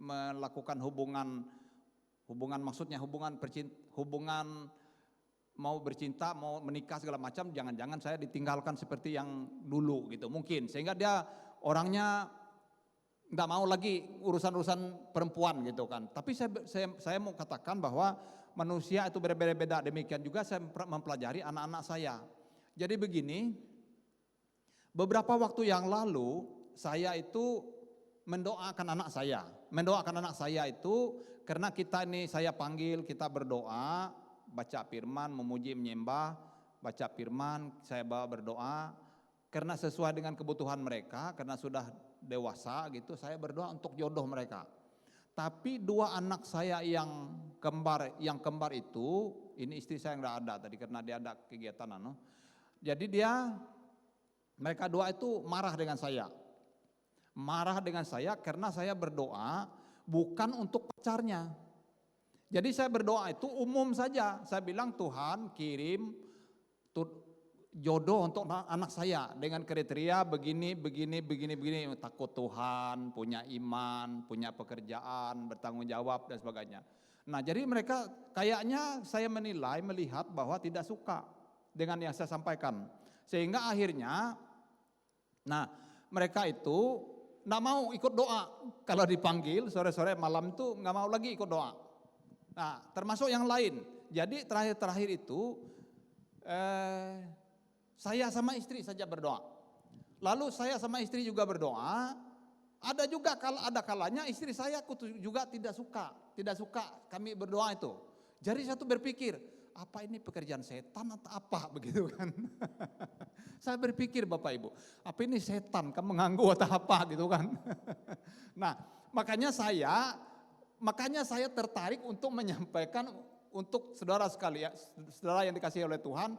melakukan hubungan maksudnya hubungan mau bercinta, mau menikah segala macam, jangan-jangan saya ditinggalkan seperti yang dulu gitu mungkin. Sehingga dia orangnya enggak mau lagi urusan-urusan perempuan gitu kan. Tapi saya mau katakan bahwa manusia itu berbeda-beda. Demikian juga saya mempelajari anak-anak saya. Jadi begini, beberapa waktu yang lalu saya itu mendoakan anak saya. Mendoakan anak saya itu karena kita ini saya panggil, kita berdoa, baca firman, memuji, menyembah, baca firman, saya bawa berdoa, karena sesuai dengan kebutuhan mereka, karena sudah dewasa gitu, saya berdoa untuk jodoh mereka. Tapi 2 anak saya yang kembar itu, ini istri saya nggak ada tadi karena dia ada kegiatan Jadi mereka 2 itu marah dengan saya. Marah dengan saya karena saya berdoa bukan untuk pacarnya. Jadi saya berdoa itu umum saja. Saya bilang Tuhan kirim jodoh untuk anak saya dengan kriteria begini. Takut Tuhan, punya iman, punya pekerjaan, bertanggung jawab dan sebagainya. Nah jadi mereka kayaknya saya melihat bahwa tidak suka dengan yang saya sampaikan. Sehingga akhirnya mereka itu tidak mau ikut doa. Kalau dipanggil sore-sore malam itu nggak mau lagi ikut doa. Nah, termasuk yang lain. Jadi terakhir itu saya sama istri saja berdoa. Lalu saya sama istri juga berdoa. Ada juga ada kalanya istri saya juga tidak suka kami berdoa itu. Jadi saya tuh berpikir, apa ini pekerjaan setan atau apa begitu kan? Saya berpikir Bapak Ibu, apa ini setan kan mengganggu atau apa gitu kan? Nah, makanya saya tertarik untuk menyampaikan untuk saudara sekalian, saudara yang dikasihi oleh Tuhan,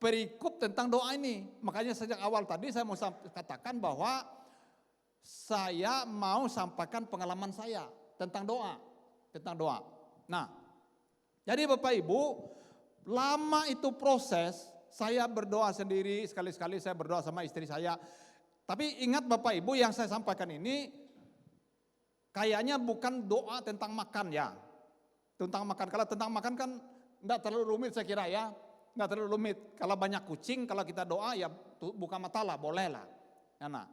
perikop tentang doa ini. Makanya sejak awal tadi saya mau katakan bahwa saya mau sampaikan pengalaman saya tentang doa. Nah, jadi Bapak Ibu, lama itu proses, saya berdoa sendiri, sekali-sekali saya berdoa sama istri saya. Tapi ingat Bapak Ibu yang saya sampaikan ini, kayaknya bukan doa tentang makan ya. Tentang makan, kalau tentang makan kan enggak terlalu rumit saya kira ya. Enggak terlalu rumit. Kalau banyak kucing, kalau kita doa ya buka mata lah, boleh lah. Nah,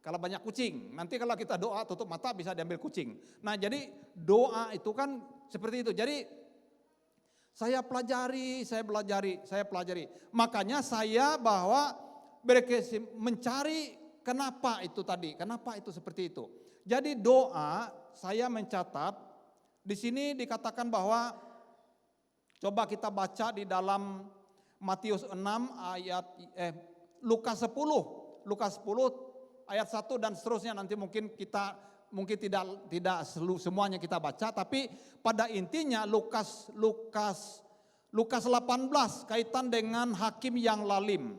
kalau banyak kucing, nanti kalau kita doa tutup mata bisa diambil kucing. Nah jadi doa itu kan seperti itu. Jadi saya pelajari. Makanya saya bahwa mencari kenapa itu tadi, kenapa itu seperti itu. Jadi doa, saya mencatat di sini dikatakan bahwa coba kita baca di dalam Matius 6 ayat Lukas 10 ayat 1 dan seterusnya, nanti mungkin tidak semuanya kita baca, tapi pada intinya Lukas 18 kaitan dengan hakim yang lalim.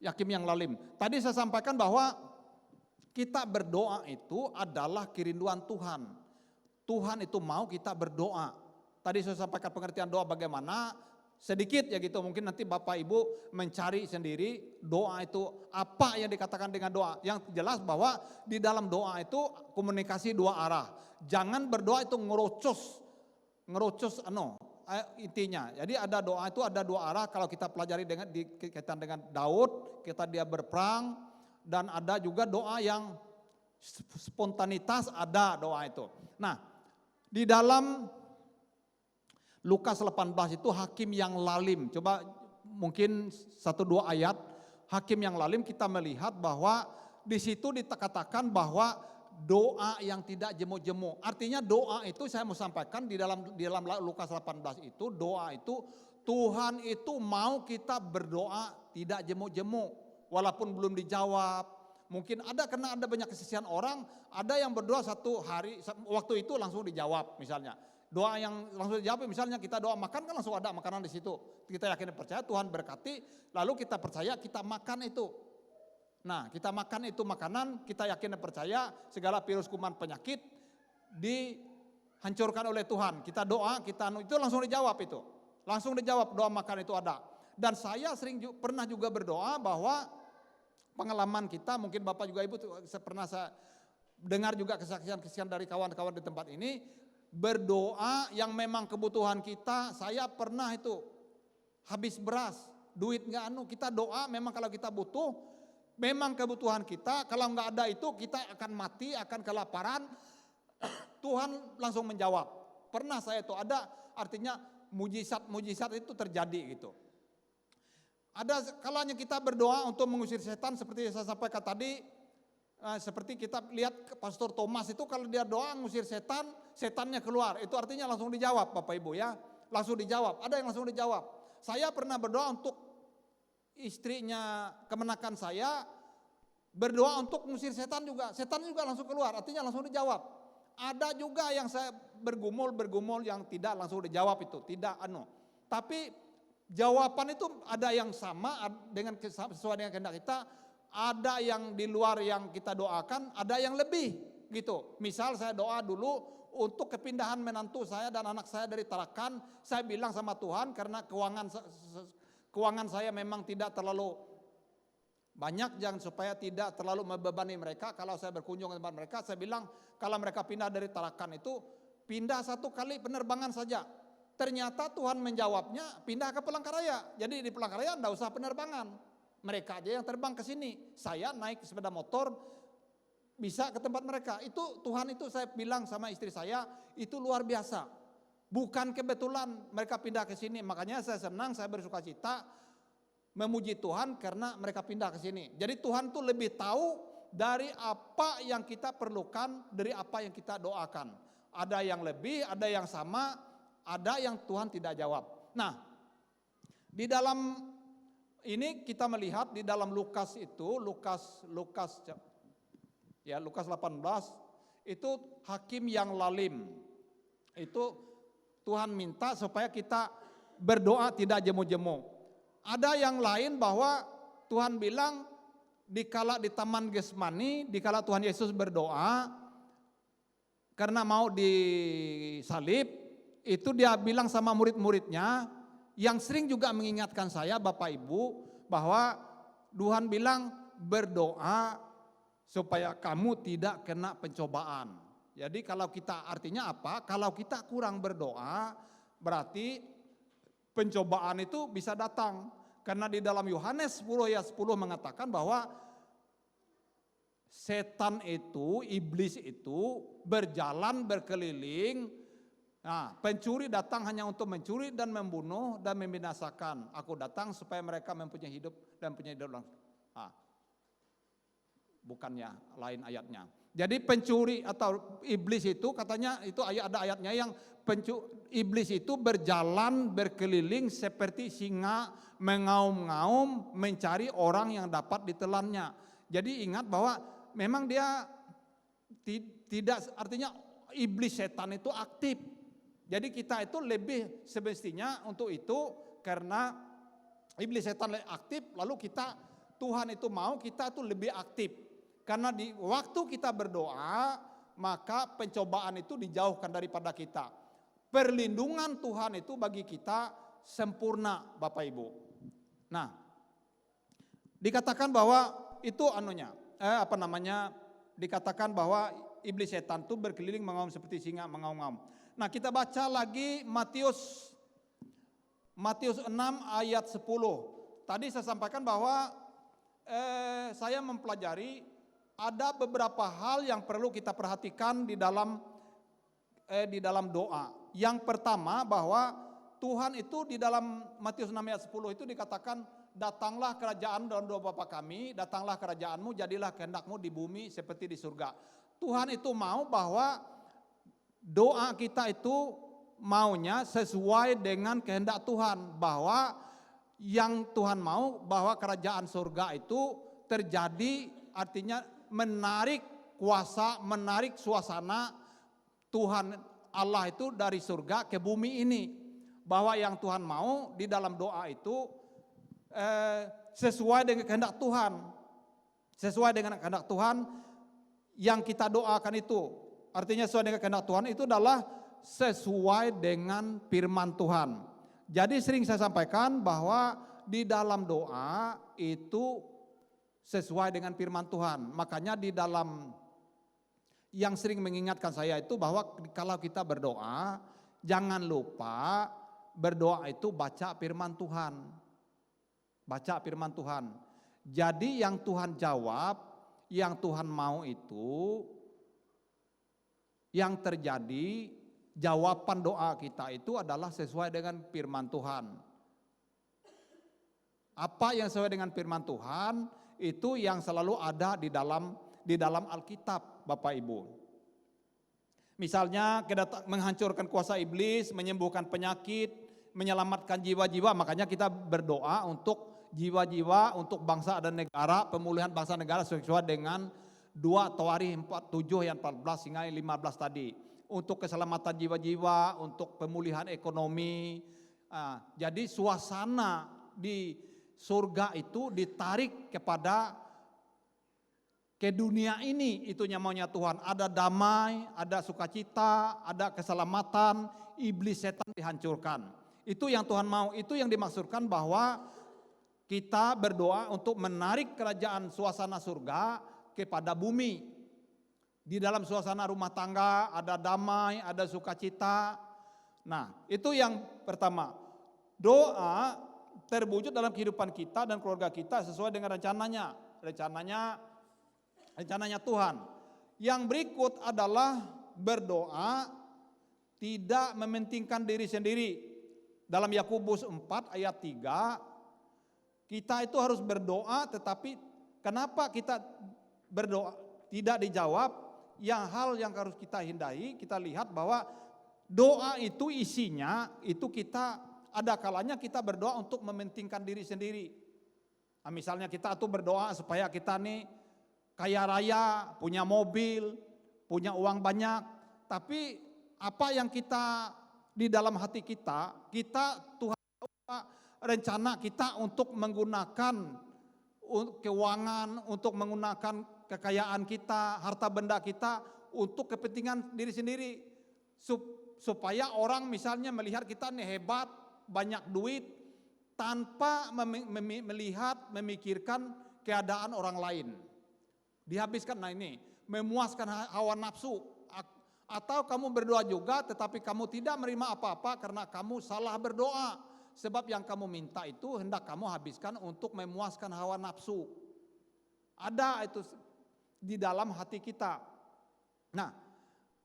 Hakim yang lalim. Tadi saya sampaikan bahwa kita berdoa itu adalah kerinduan Tuhan. Tuhan itu mau kita berdoa. Tadi saya sampaikan pengertian doa bagaimana, sedikit ya gitu, mungkin nanti Bapak Ibu mencari sendiri doa itu apa yang dikatakan dengan doa. Yang jelas bahwa di dalam doa itu komunikasi dua arah. Jangan berdoa itu ngerocos intinya. Jadi ada doa itu ada dua arah. Kalau kita pelajari kaitan dengan Daud, dia berperang, dan ada juga doa yang spontanitas, ada doa itu. Nah, di dalam Lukas 18 itu hakim yang lalim. Coba mungkin 1-2 ayat hakim yang lalim, kita melihat bahwa di situ dikatakan bahwa doa yang tidak jemu-jemu. Artinya doa itu saya mau sampaikan di dalam Lukas 18 itu, doa itu Tuhan itu mau kita berdoa tidak jemu-jemu walaupun belum dijawab. Mungkin ada karena ada banyak kesisian orang, ada yang berdoa 1 hari waktu itu langsung dijawab misalnya. Doa yang langsung dijawab, misalnya kita doa makan kan langsung ada makanan di situ. Kita yakin percaya Tuhan berkati, lalu kita percaya kita makan itu. Nah, kita makan itu makanan, kita yakin dan percaya segala virus kuman penyakit dihancurkan oleh Tuhan. Kita doa, itu langsung dijawab itu. Langsung dijawab, doa makan itu ada. Dan saya pernah juga berdoa bahwa pengalaman kita, mungkin Bapak juga Ibu pernah saya dengar juga kesaksian-kesaksian dari kawan-kawan di tempat ini, berdoa yang memang kebutuhan kita. Saya pernah itu habis beras, duit nggak kita doa memang kalau kita butuh, memang kebutuhan kita, kalau nggak ada itu kita akan mati, akan kelaparan. Tuhan langsung menjawab. Pernah saya itu ada, artinya mujizat itu terjadi gitu. Ada kalanya kita berdoa untuk mengusir setan, seperti saya sampaikan tadi, seperti kita lihat Pastor Thomas itu kalau dia doa ngusir setan, setannya keluar. Itu artinya langsung dijawab Bapak Ibu ya, langsung dijawab. Ada yang langsung dijawab. Saya pernah berdoa untuk istrinya kemenakan saya, berdoa untuk ngusir setan juga langsung keluar, artinya langsung dijawab. Ada juga yang saya bergumul yang tidak langsung dijawab itu, tidak tapi jawaban itu ada yang sama dengan sesuai dengan kehendak kita, ada yang di luar yang kita doakan, ada yang lebih gitu. Misal saya doa dulu untuk kepindahan menantu saya dan anak saya dari Tarakan, saya bilang sama Tuhan karena keuangan saya memang tidak terlalu banyak, jangan supaya tidak terlalu membebani mereka. Kalau saya berkunjung ke tempat mereka, saya bilang kalau mereka pindah dari Tarakan itu pindah 1 kali penerbangan saja. Ternyata Tuhan menjawabnya pindah ke Palangkaraya. Jadi di Palangkaraya enggak usah penerbangan. Mereka aja yang terbang ke sini. Saya naik sepeda motor bisa ke tempat mereka. Itu Tuhan itu saya bilang sama istri saya, itu luar biasa. Bukan kebetulan mereka pindah ke sini. Makanya saya senang, saya bersuka cita memuji Tuhan karena mereka pindah ke sini. Jadi Tuhan tuh lebih tahu dari apa yang kita perlukan, dari apa yang kita doakan. Ada yang lebih, ada yang sama, ada yang Tuhan tidak jawab. Nah, di dalam ini kita melihat di dalam Lukas itu, Lukas 18 itu hakim yang lalim. Itu Tuhan minta supaya kita berdoa tidak jemu-jemu. Ada yang lain bahwa Tuhan bilang dikala di Taman Getsemani, dikala Tuhan Yesus berdoa karena mau disalib, itu dia bilang sama murid-muridnya, yang sering juga mengingatkan saya Bapak Ibu, bahwa Tuhan bilang berdoa supaya kamu tidak kena pencobaan. Jadi kalau kita, artinya apa? Kalau kita kurang berdoa, berarti pencobaan itu bisa datang. Karena di dalam Yohanes 10 ayat 10 mengatakan bahwa setan itu, iblis itu berjalan berkeliling Nah, pencuri datang hanya untuk mencuri dan membunuh dan membinasakan. Aku datang supaya mereka mempunyai hidup dan mempunyai hidup langsung. Bukannya lain ayatnya. Jadi pencuri atau iblis itu katanya itu ada ayatnya yang iblis itu berjalan berkeliling seperti singa mengaum-ngaum mencari orang yang dapat ditelannya. Jadi ingat bahwa memang dia tidak, artinya iblis setan itu aktif. Jadi kita itu lebih semestinya untuk itu, karena iblis setan aktif, lalu Tuhan itu mau kita itu lebih aktif. Karena di waktu kita berdoa, maka pencobaan itu dijauhkan daripada kita. Perlindungan Tuhan itu bagi kita sempurna, Bapak Ibu. Nah, dikatakan bahwa itu dikatakan bahwa iblis setan itu berkeliling mengaum seperti singa mengaum-ngaum. Nah, kita baca lagi Matius 6 ayat 10. Tadi saya sampaikan bahwa saya mempelajari ada beberapa hal yang perlu kita perhatikan di dalam doa. Yang pertama bahwa Tuhan itu di dalam Matius 6 ayat 10 itu dikatakan, datanglah kerajaan dalam doa Bapa kami, datanglah kerajaanmu, jadilah kehendakmu di bumi seperti di surga. Tuhan itu mau bahwa doa kita itu maunya sesuai dengan kehendak Tuhan, bahwa yang Tuhan mau bahwa kerajaan surga itu terjadi, artinya menarik kuasa, menarik suasana Tuhan Allah itu dari surga ke bumi ini. Bahwa yang Tuhan mau di dalam doa itu sesuai dengan kehendak Tuhan. Sesuai dengan kehendak Tuhan yang kita doakan itu. Artinya sesuai dengan kehendak Tuhan itu adalah sesuai dengan firman Tuhan. Jadi sering saya sampaikan bahwa di dalam doa itu sesuai dengan firman Tuhan. Makanya di dalam yang sering mengingatkan saya itu bahwa kalau kita berdoa, jangan lupa berdoa itu baca firman Tuhan. Baca firman Tuhan. Jadi yang Tuhan jawab, yang Tuhan mau itu, yang terjadi jawaban doa kita itu adalah sesuai dengan firman Tuhan. Apa yang sesuai dengan firman Tuhan itu yang selalu ada di dalam Alkitab, Bapak Ibu. Misalnya menghancurkan kuasa iblis, menyembuhkan penyakit, menyelamatkan jiwa-jiwa, makanya kita berdoa untuk jiwa-jiwa, untuk bangsa dan negara, pemulihan bangsa negara sesuai dengan 2 Tawarikh 7 yang 14 hingga 15 tadi. Untuk keselamatan jiwa-jiwa, untuk pemulihan ekonomi. Jadi suasana di surga itu ditarik ke dunia ini, itunya maunya Tuhan. Ada damai, ada sukacita, ada keselamatan, iblis setan dihancurkan. Itu yang Tuhan mau, itu yang dimaksudkan bahwa kita berdoa untuk menarik kerajaan suasana surga kepada bumi. Di dalam suasana rumah tangga ada damai, ada sukacita. Nah, itu yang pertama. Doa terwujud dalam kehidupan kita dan keluarga kita sesuai dengan rencananya Tuhan. Yang berikut adalah berdoa tidak mementingkan diri sendiri. Dalam Yakobus 4 ayat 3, kita itu harus berdoa, tetapi kenapa kita berdoa tidak dijawab? Hal yang harus kita hindari, kita lihat bahwa doa itu isinya itu kita ada kalanya kita berdoa untuk mementingkan diri sendiri. Nah, misalnya kita tuh berdoa supaya kita nih kaya raya, punya mobil, punya uang banyak, tapi apa yang kita di dalam hati kita Tuhan rencana kita untuk menggunakan keuangan, untuk menggunakan kekayaan kita, harta benda kita untuk kepentingan diri sendiri. Supaya orang misalnya melihat kita nih hebat, banyak duit, tanpa memikirkan keadaan orang lain. Dihabiskan, nah ini, memuaskan hawa nafsu. Atau kamu berdoa juga tetapi kamu tidak menerima apa-apa karena kamu salah berdoa. Sebab yang kamu minta itu hendak kamu habiskan untuk memuaskan hawa nafsu. Ada itu di dalam hati kita. Nah,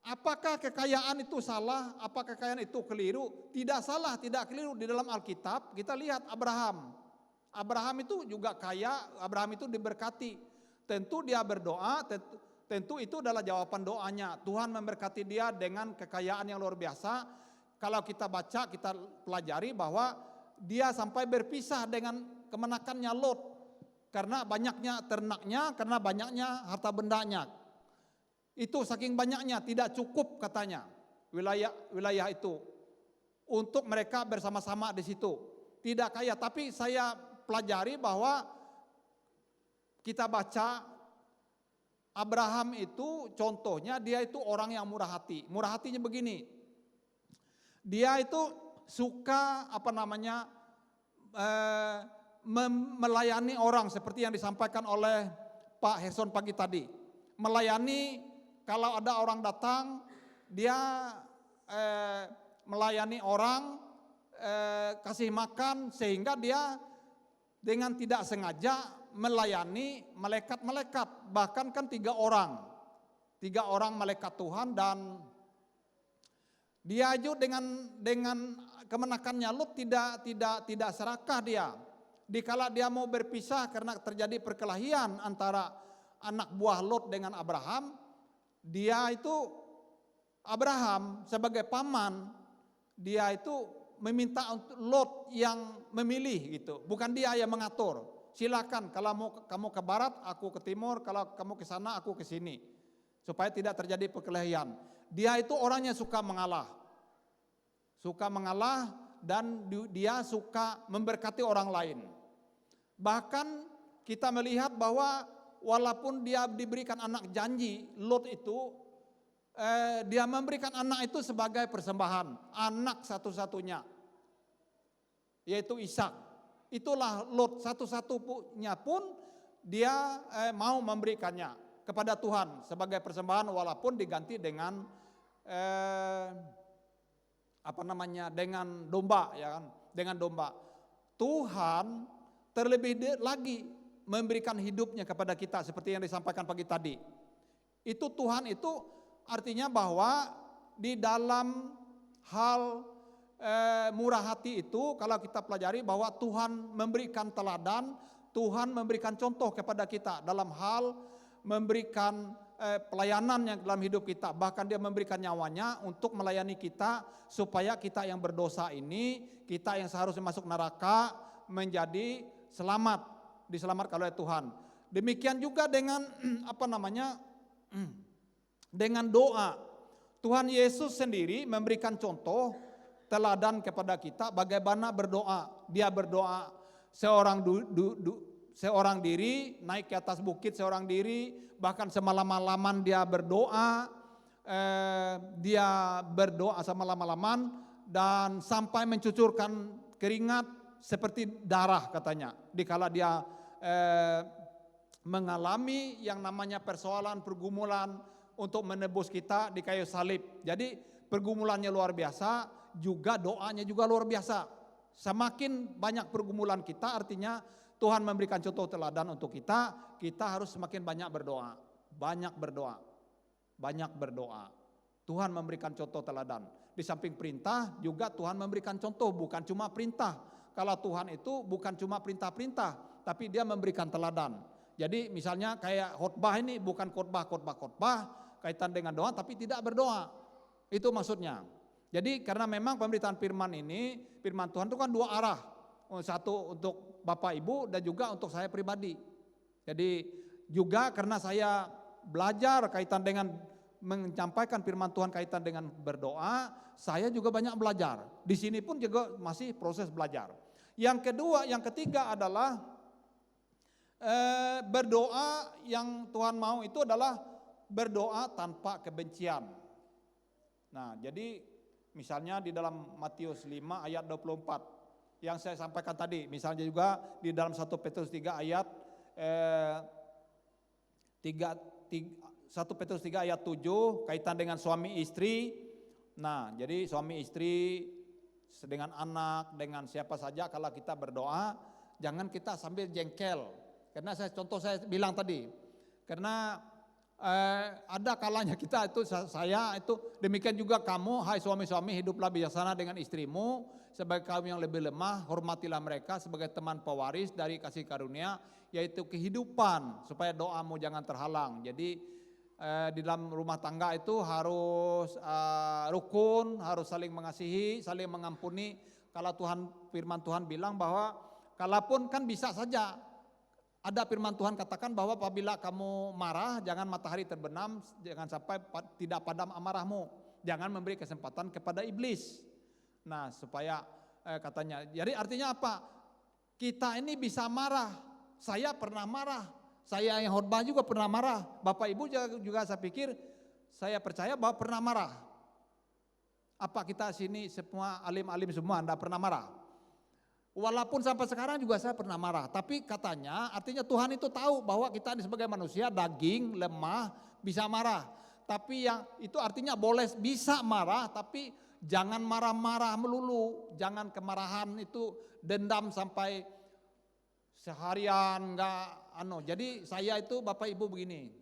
Apakah kekayaan itu salah? Apakah kekayaan itu keliru? Tidak salah, tidak keliru. Di dalam Alkitab kita lihat Abraham. Abraham itu juga kaya, Abraham itu diberkati. Tentu dia berdoa, tentu itu adalah jawaban doanya. Tuhan memberkati dia dengan kekayaan yang luar biasa. Kalau kita baca, kita pelajari bahwa dia sampai berpisah dengan kemenakannya Lot. Karena banyaknya ternaknya, karena banyaknya harta bendanya. Itu saking banyaknya tidak cukup katanya wilayah itu untuk mereka bersama-sama di situ. Tidak kaya, tapi saya pelajari bahwa kita baca Abraham itu contohnya dia itu orang yang murah hati. Murah hatinya begini. Dia itu suka melayani orang seperti yang disampaikan oleh Pak Herson pagi tadi. Melayani. Kalau ada orang datang, dia melayani orang, kasih makan, sehingga dia dengan tidak sengaja melayani malaikat-malaikat. Bahkan kan 3 orang malaikat Tuhan, dan dia aja dengan kemenakannya Lot tidak serakah dia. Dikala dia mau berpisah karena terjadi perkelahian antara anak buah Lot dengan Abraham. Dia itu Abraham sebagai paman, dia itu meminta untuk Lot yang memilih gitu, bukan dia yang mengatur. Silakan kalau kamu ke barat, aku ke timur, kalau kamu ke sana, aku ke sini, supaya tidak terjadi perkelahian. Dia itu orangnya suka mengalah dan dia suka memberkati orang lain. Bahkan kita melihat bahwa walaupun dia diberikan anak janji, Lot itu dia memberikan anak itu sebagai persembahan, anak satu-satunya, yaitu Ishak. Itulah Lot, satu-satunya pun dia mau memberikannya kepada Tuhan sebagai persembahan, walaupun diganti dengan dengan domba, ya kan? Dengan domba. Tuhan terlebih lagi memberikan hidupnya kepada kita seperti yang disampaikan pagi tadi. Itu Tuhan itu artinya bahwa di dalam hal murah hati itu, kalau kita pelajari bahwa Tuhan memberikan teladan, Tuhan memberikan contoh kepada kita dalam hal memberikan pelayanan yang dalam hidup kita. Bahkan dia memberikan nyawanya untuk melayani kita, supaya kita yang berdosa ini, kita yang seharusnya masuk neraka, menjadi diselamatkan oleh Tuhan. Demikian juga dengan dengan doa. Tuhan Yesus sendiri memberikan contoh teladan kepada kita bagaimana berdoa. Dia berdoa seorang diri, naik ke atas bukit seorang diri, bahkan semalam-malaman dia berdoa. Dia berdoa semalam-malaman dan sampai mencucurkan keringat seperti darah katanya. Dikala dia mengalami yang namanya persoalan, pergumulan untuk menebus kita di kayu salib. Jadi pergumulannya luar biasa, juga doanya juga luar biasa. Semakin banyak pergumulan kita, artinya Tuhan memberikan contoh teladan untuk kita harus semakin banyak berdoa. Banyak berdoa. Tuhan memberikan contoh teladan. Di samping perintah juga Tuhan memberikan contoh, bukan cuma perintah. Kalau Tuhan itu bukan cuma perintah-perintah, tapi dia memberikan teladan. Jadi misalnya kayak khotbah ini bukan khotbah kaitan dengan doa, tapi tidak berdoa. Itu maksudnya. Jadi karena memang pemberitaan firman Tuhan itu kan 2 arah. Satu untuk Bapak Ibu dan juga untuk saya pribadi. Jadi juga karena saya belajar kaitan dengan menyampaikan firman Tuhan kaitan dengan berdoa, saya juga banyak belajar. Di sini pun juga masih proses belajar. Yang ketiga adalah berdoa yang Tuhan mau itu adalah berdoa tanpa kebencian. Nah, jadi misalnya di dalam Matius 5 ayat 24 yang saya sampaikan tadi, misalnya juga di dalam 1 Petrus 3 ayat 1 Petrus 3 ayat 7 kaitan dengan suami istri. Nah, jadi suami istri dengan anak, dengan siapa saja kalau kita berdoa, jangan kita sambil jengkel. Karena saya bilang tadi, karena ada kalanya kita itu, saya itu, demikian juga kamu, hai suami-suami, hiduplah bijaksana dengan istrimu, sebagai kaum yang lebih lemah, hormatilah mereka sebagai teman pewaris dari kasih karunia, yaitu kehidupan, supaya doamu jangan terhalang. Jadi di dalam rumah tangga itu harus rukun, harus saling mengasihi, saling mengampuni. Kalau firman Tuhan bilang bahwa kalaupun kan bisa saja, ada firman Tuhan katakan bahwa apabila kamu marah, jangan matahari terbenam, jangan sampai tidak padam amarahmu. Jangan memberi kesempatan kepada iblis. Nah supaya katanya, jadi artinya apa? Kita ini bisa marah, saya pernah marah, saya yang khotbah juga pernah marah. Bapak Ibu juga saya pikir, saya percaya bahwa pernah marah. Apa kita sini semua alim-alim semua Anda pernah marah? Walaupun sampai sekarang juga saya pernah marah, tapi katanya artinya Tuhan itu tahu bahwa kita ini sebagai manusia daging, lemah, bisa marah. Tapi yang itu artinya boleh bisa marah, tapi jangan marah-marah melulu, jangan kemarahan itu dendam sampai seharian enggak Jadi saya itu Bapak Ibu begini.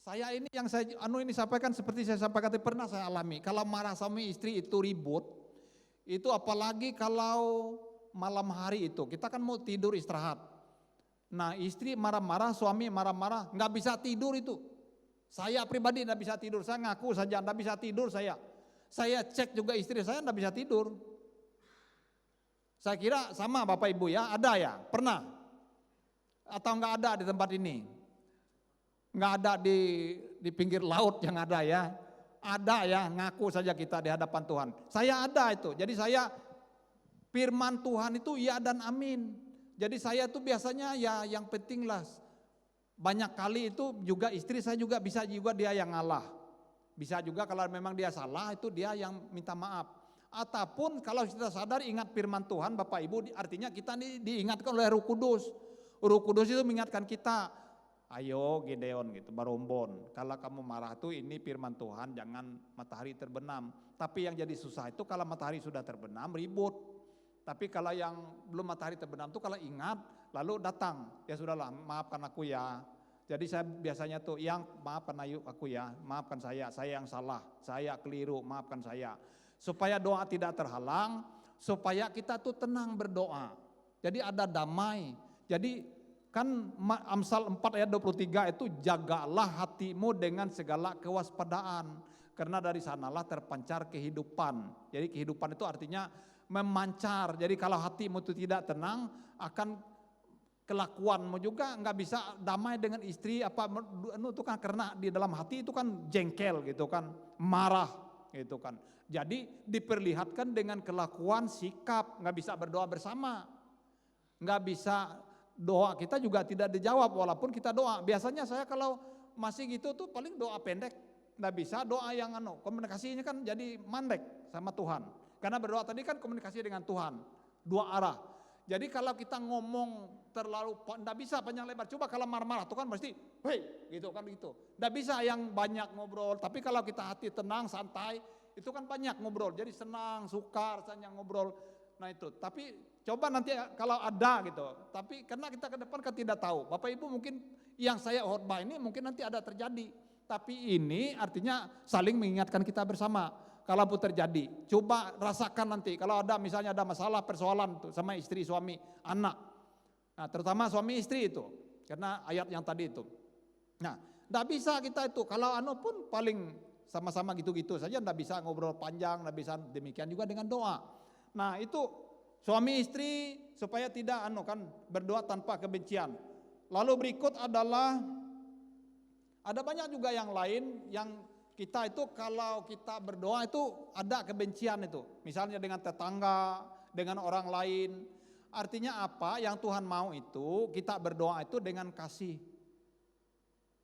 Saya ini yang saya ini sampaikan seperti saya sampaikan tadi pernah saya alami. Kalau marah suami istri itu ribut. Itu apalagi kalau malam hari itu, kita kan mau tidur istirahat. Nah istri marah-marah, suami marah-marah, nggak bisa tidur itu. Saya pribadi nggak bisa tidur, saya ngaku saja nggak bisa tidur saya. Saya cek juga istri saya nggak bisa tidur. Saya kira sama Bapak Ibu ya, ada ya, pernah? Atau nggak ada di tempat ini? Nggak ada di pinggir laut yang ada ya. Ada ya, ngaku saja kita di hadapan Tuhan. Saya ada itu, jadi saya firman Tuhan itu ya dan amin. Jadi saya tuh biasanya ya yang penting lah. Banyak kali itu juga istri saya juga bisa juga dia yang ngalah. Bisa juga kalau memang dia salah itu dia yang minta maaf. Ataupun kalau kita sadar ingat firman Tuhan Bapak Ibu, artinya kita diingatkan oleh Roh Kudus. Roh Kudus itu mengingatkan kita, ayo Gideon gitu, Barombon, kalau kamu marah tuh ini firman Tuhan, jangan matahari terbenam. Tapi yang jadi susah itu kalau matahari sudah terbenam ribut. Tapi kalau yang belum matahari terbenam tuh kalau ingat lalu datang, ya sudahlah maafkan aku ya. Jadi saya biasanya tuh yang maafkan aku ya, maafkan saya yang salah, saya keliru, maafkan saya. Supaya doa tidak terhalang, supaya kita tuh tenang berdoa. Jadi ada damai. Jadi kan Amsal 4 ayat 23 itu jagalah hatimu dengan segala kewaspadaan. Karena dari sanalah terpancar kehidupan. Jadi kehidupan itu artinya memancar. Jadi kalau hatimu itu tidak tenang, akan kelakuanmu juga nggak bisa damai dengan istri itu kan karena di dalam hati itu kan jengkel gitu kan, marah gitu kan. Jadi diperlihatkan dengan kelakuan, sikap, nggak bisa berdoa bersama, nggak bisa doa kita juga tidak dijawab walaupun kita doa. Biasanya saya kalau masih gitu tuh paling doa pendek, nggak bisa doa yang komunikasinya kan jadi mandek sama Tuhan. Karena berdoa tadi kan komunikasi dengan Tuhan, dua arah. Jadi kalau kita ngomong terlalu, nggak bisa panjang lebar. Coba kalau marah-marah tuh kan pasti, hei gitu kan gitu. Nggak bisa yang banyak ngobrol. Tapi kalau kita hati tenang, santai, itu kan banyak ngobrol. Jadi senang, suka rasanya ngobrol. Nah itu. Tapi coba nanti kalau ada gitu. Tapi karena kita ke depan kan tidak tahu. Bapak Ibu mungkin yang saya khotbah ini mungkin nanti ada terjadi. Tapi ini artinya saling mengingatkan kita bersama. Kalaupun terjadi, coba rasakan nanti. Kalau ada misalnya ada masalah persoalan tuh sama istri, suami, anak. Nah terutama suami istri itu. Karena ayat yang tadi itu. Nah tidak bisa kita itu. Kalau pun paling sama-sama gitu-gitu saja. Tidak bisa ngobrol panjang, tidak bisa demikian juga dengan doa. Nah itu suami istri supaya tidak kan berdoa tanpa kebencian. Lalu berikut adalah ada banyak juga yang lain yang kita itu kalau kita berdoa itu ada kebencian itu. Misalnya dengan tetangga, dengan orang lain. Artinya apa? Yang Tuhan mau itu kita berdoa itu dengan kasih.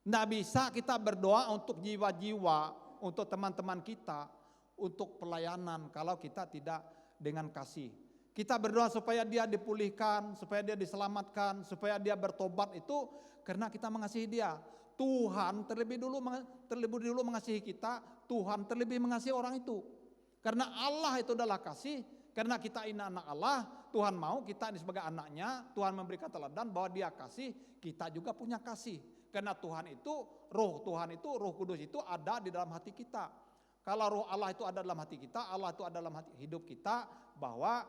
Nggak bisa kita berdoa untuk jiwa-jiwa, untuk teman-teman kita, untuk pelayanan kalau kita tidak dengan kasih. Kita berdoa supaya dia dipulihkan, supaya dia diselamatkan, supaya dia bertobat itu karena kita mengasihi dia. Tuhan terlebih dulu mengasihi kita, Tuhan terlebih mengasihi orang itu. Karena Allah itu adalah kasih, karena kita ini anak Allah, Tuhan mau kita ini sebagai anaknya, Tuhan memberikan teladan bahwa dia kasih, kita juga punya kasih. Karena Tuhan itu, roh Tuhan itu, roh kudus itu ada di dalam hati kita. Kalau roh Allah itu ada dalam hati kita, Allah itu ada dalam hati hidup kita, bahwa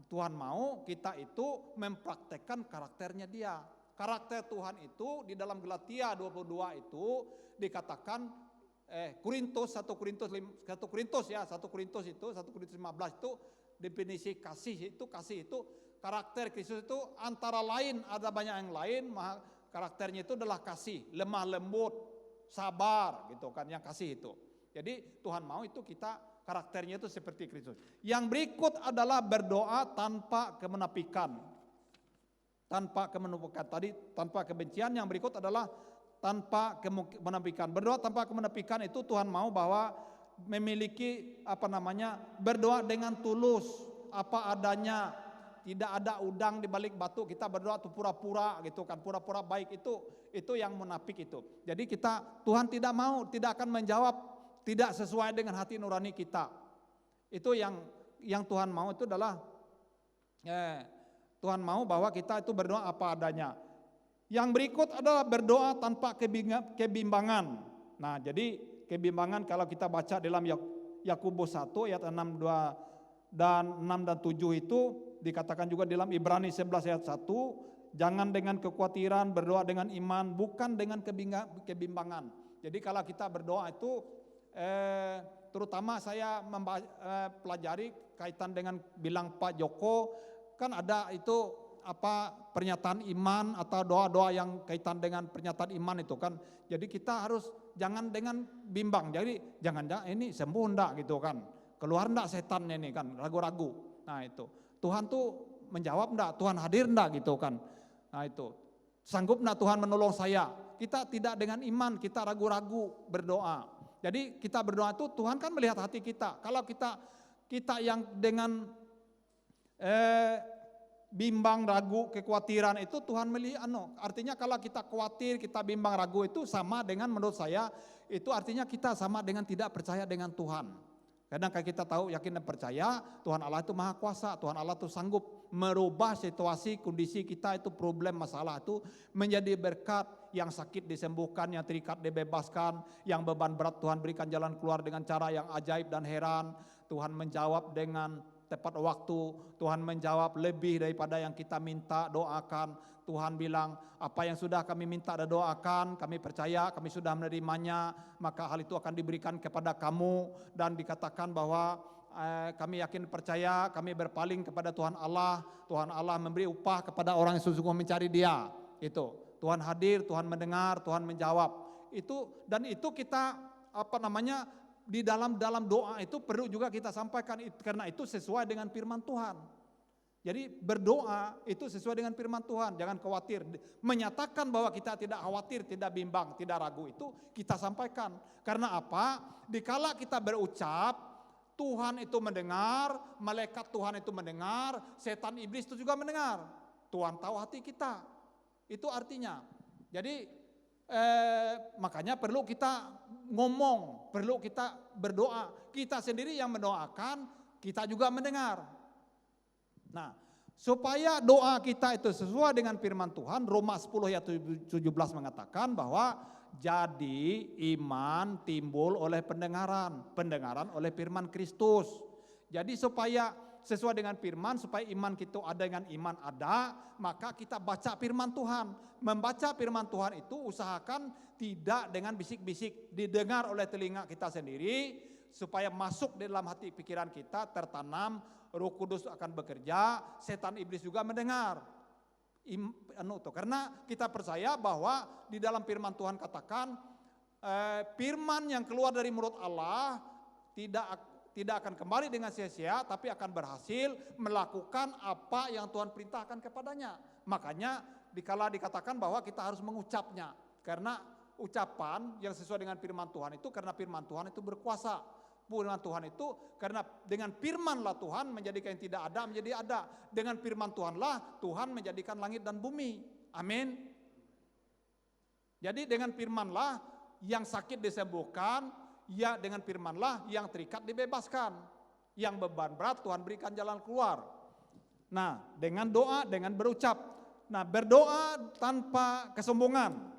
Tuhan mau kita itu mempraktekkan karakternya Dia. Karakter Tuhan itu di dalam Galatia 22 itu dikatakan Korintus 1 Korintus 15 itu definisi kasih itu karakter Kristus itu antara lain, ada banyak yang lain, karakternya itu adalah kasih, lemah lembut, sabar gitu kan, yang kasih itu. Jadi Tuhan mau itu kita karakternya itu seperti Kristus. Yang berikut adalah berdoa tanpa kemenafikan. Tanpa kemenafikan tadi, tanpa kebencian. Yang berikut adalah tanpa kemenafikan. Berdoa tanpa kemenafikan itu Tuhan mau bahwa memiliki berdoa dengan tulus, apa adanya, tidak ada udang di balik batu. Kita berdoa tuh pura-pura gitu kan, pura-pura baik, itu yang munafik itu. Jadi Tuhan tidak mau, tidak akan menjawab tidak sesuai dengan hati nurani kita. Itu yang Tuhan mau itu adalah Tuhan mau bahwa kita itu berdoa apa adanya. Yang berikut adalah berdoa tanpa kebimbangan. Nah, jadi kebimbangan kalau kita baca dalam Yakobus 1 ayat 6 dan 7 itu dikatakan juga dalam Ibrani 11 ayat 1, jangan dengan kekhawatiran, berdoa dengan iman, bukan dengan kebimbangan. Jadi kalau kita berdoa itu terutama saya pelajari kaitan dengan bilang Pak Joko, kan ada itu pernyataan iman atau doa-doa yang kaitan dengan pernyataan iman itu kan. Jadi kita harus jangan dengan bimbang. Jadi jangan ini sembuh enggak gitu kan. Keluar enggak setannya ini kan, ragu-ragu. Nah itu. Tuhan tuh menjawab enggak, Tuhan hadir enggak gitu kan. Nah itu. Sanggup enggak Tuhan menolong saya? Kita tidak dengan iman, kita ragu-ragu berdoa. Jadi kita berdoa itu Tuhan kan melihat hati kita. Kalau kita yang dengan bimbang, ragu, kekhawatiran itu Tuhan melihat. Artinya kalau kita khawatir, kita bimbang, ragu itu sama dengan, menurut saya itu artinya kita sama dengan tidak percaya dengan Tuhan. Kadang kita tahu, yakin dan percaya Tuhan Allah itu maha kuasa, Tuhan Allah itu sanggup merubah situasi, kondisi kita itu, problem, masalah itu menjadi berkat. Yang sakit disembuhkan, yang terikat dibebaskan, yang beban berat Tuhan berikan jalan keluar dengan cara yang ajaib dan heran. Tuhan menjawab dengan tepat waktu, Tuhan menjawab lebih daripada yang kita minta, doakan. Tuhan bilang, apa yang sudah kami minta dan doakan, kami percaya, kami sudah menerimanya, maka hal itu akan diberikan kepada kamu. Dan dikatakan bahwa kami yakin percaya, kami berpaling kepada Tuhan Allah memberi upah kepada orang yang sungguh mencari Dia. Itu Tuhan hadir, Tuhan mendengar, Tuhan menjawab. Itu dan itu kita di dalam doa itu perlu juga kita sampaikan, karena itu sesuai dengan firman Tuhan. Jadi berdoa itu sesuai dengan firman Tuhan, jangan khawatir. Menyatakan bahwa kita tidak khawatir, tidak bimbang, tidak ragu, itu kita sampaikan. Karena apa? Dikala kita berucap, Tuhan itu mendengar, malaikat Tuhan itu mendengar, setan iblis itu juga mendengar. Tuhan tahu hati kita. Itu artinya. Jadi makanya perlu kita ngomong, perlu kita berdoa. Kita sendiri yang mendoakan, kita juga mendengar. Nah, supaya doa kita itu sesuai dengan firman Tuhan, Roma 10 ayat 17 mengatakan bahwa jadi iman timbul oleh pendengaran, pendengaran oleh firman Kristus. Jadi supaya sesuai dengan firman, supaya iman kita ada, dengan iman ada, maka kita baca firman Tuhan. Membaca firman Tuhan itu usahakan tidak dengan bisik-bisik, didengar oleh telinga kita sendiri, supaya masuk di dalam hati pikiran kita, tertanam, Roh Kudus akan bekerja, setan iblis juga mendengar. Karena kita percaya bahwa di dalam firman Tuhan katakan, firman yang keluar dari mulut Allah tidak akan kembali dengan sia-sia, tapi akan berhasil melakukan apa yang Tuhan perintahkan kepadanya. Makanya dikala dikatakan bahwa kita harus mengucapnya, karena ucapan yang sesuai dengan firman Tuhan itu, karena firman Tuhan itu berkuasa. Firman Tuhan itu karena dengan firman-lah Tuhan menjadikan yang tidak ada menjadi ada. Dengan firman Tuhanlah Tuhan menjadikan langit dan bumi. Amin. Jadi dengan firman-lah yang sakit disembuhkan, ya dengan firman-lah yang terikat dibebaskan. Yang beban berat Tuhan berikan jalan keluar. Nah, dengan doa, dengan berucap. Nah, berdoa tanpa kesombongan.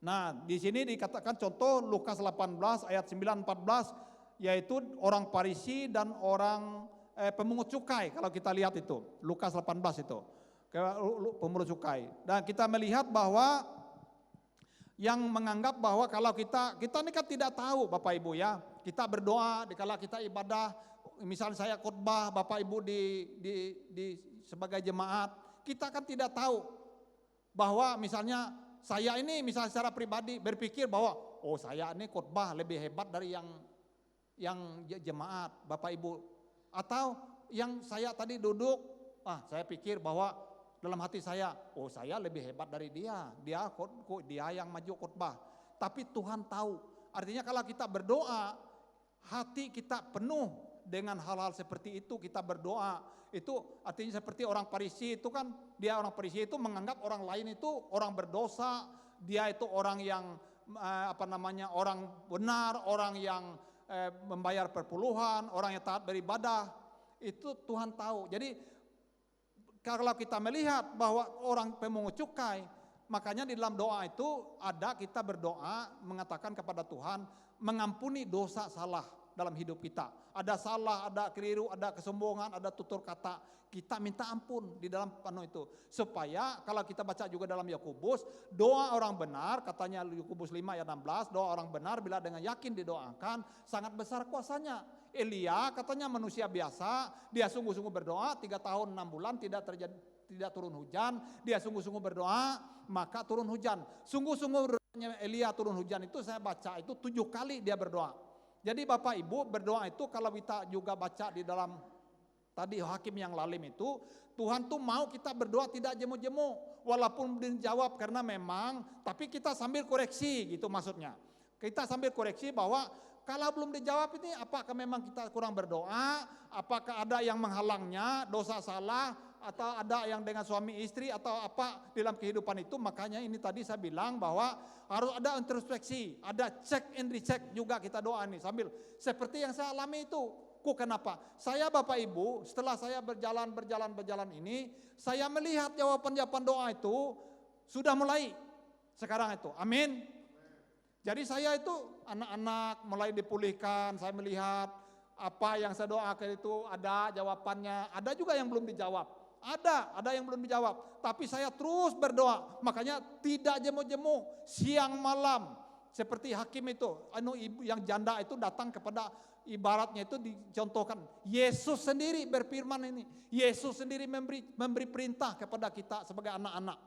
Nah, di sini dikatakan contoh Lukas 18 ayat 9-14, yaitu orang Farisi dan orang pemungut cukai. Kalau kita lihat itu, Lukas 18 itu, pemungut cukai. Dan kita melihat bahwa yang menganggap bahwa kalau kita ini kan tidak tahu Bapak Ibu ya, kita berdoa, dikala kita ibadah, misalnya saya khotbah Bapak Ibu di sebagai jemaat, kita kan tidak tahu bahwa misalnya saya ini misalnya secara pribadi berpikir bahwa oh saya ini khotbah lebih hebat dari yang jemaat Bapak Ibu, atau yang saya tadi duduk, saya pikir bahwa dalam hati saya, oh saya lebih hebat dari dia yang maju khotbah. Tapi Tuhan tahu. Artinya kalau kita berdoa, hati kita penuh dengan hal-hal seperti itu, kita berdoa. Itu artinya seperti orang Farisi itu kan, dia orang Farisi itu menganggap orang lain itu orang berdosa, dia itu orang yang orang benar, orang yang membayar perpuluhan, orang yang taat beribadah. Itu Tuhan tahu. Jadi kalau kita melihat bahwa orang pemungut cukai, makanya di dalam doa itu ada kita berdoa mengatakan kepada Tuhan mengampuni dosa salah dalam hidup kita. Ada salah, ada keliru, ada kesombongan, ada tutur kata. Kita minta ampun di dalam penuh itu. Supaya kalau kita baca juga dalam Yakobus, doa orang benar, katanya Yakobus 5 ayat 16, doa orang benar bila dengan yakin didoakan sangat besar kuasanya. Elia katanya manusia biasa, dia sungguh-sungguh berdoa 3 tahun 6 bulan tidak turun hujan, dia sungguh-sungguh berdoa maka turun hujan. Sungguh-sungguh berdoanya Elia turun hujan itu saya baca itu 7 kali dia berdoa. Jadi Bapak Ibu berdoa itu kalau kita juga baca di dalam tadi Hakim yang lalim itu, Tuhan tuh mau kita berdoa tidak jemu-jemu, walaupun dijawab karena memang, tapi kita sambil koreksi gitu maksudnya. Kita sambil koreksi bahwa kalau belum dijawab ini apakah memang kita kurang berdoa, apakah ada yang menghalangnya, dosa salah, atau ada yang dengan suami istri atau apa dalam kehidupan itu. Makanya ini tadi saya bilang bahwa harus ada introspeksi, ada check and recheck juga kita doa ini sambil seperti yang saya alami itu. Kenapa? Saya Bapak Ibu setelah saya berjalan ini, saya melihat jawaban-jawaban doa itu sudah mulai sekarang itu. Amin. Jadi saya itu anak-anak mulai dipulihkan, saya melihat apa yang saya doakan itu ada jawabannya, ada juga yang belum dijawab. Ada yang belum dijawab, tapi saya terus berdoa. Makanya tidak jemu-jemu, siang malam. Seperti Hakim itu, ibu yang janda itu datang kepada ibaratnya itu dicontohkan. Yesus sendiri berfirman ini. Yesus sendiri memberi perintah kepada kita sebagai anak-anak.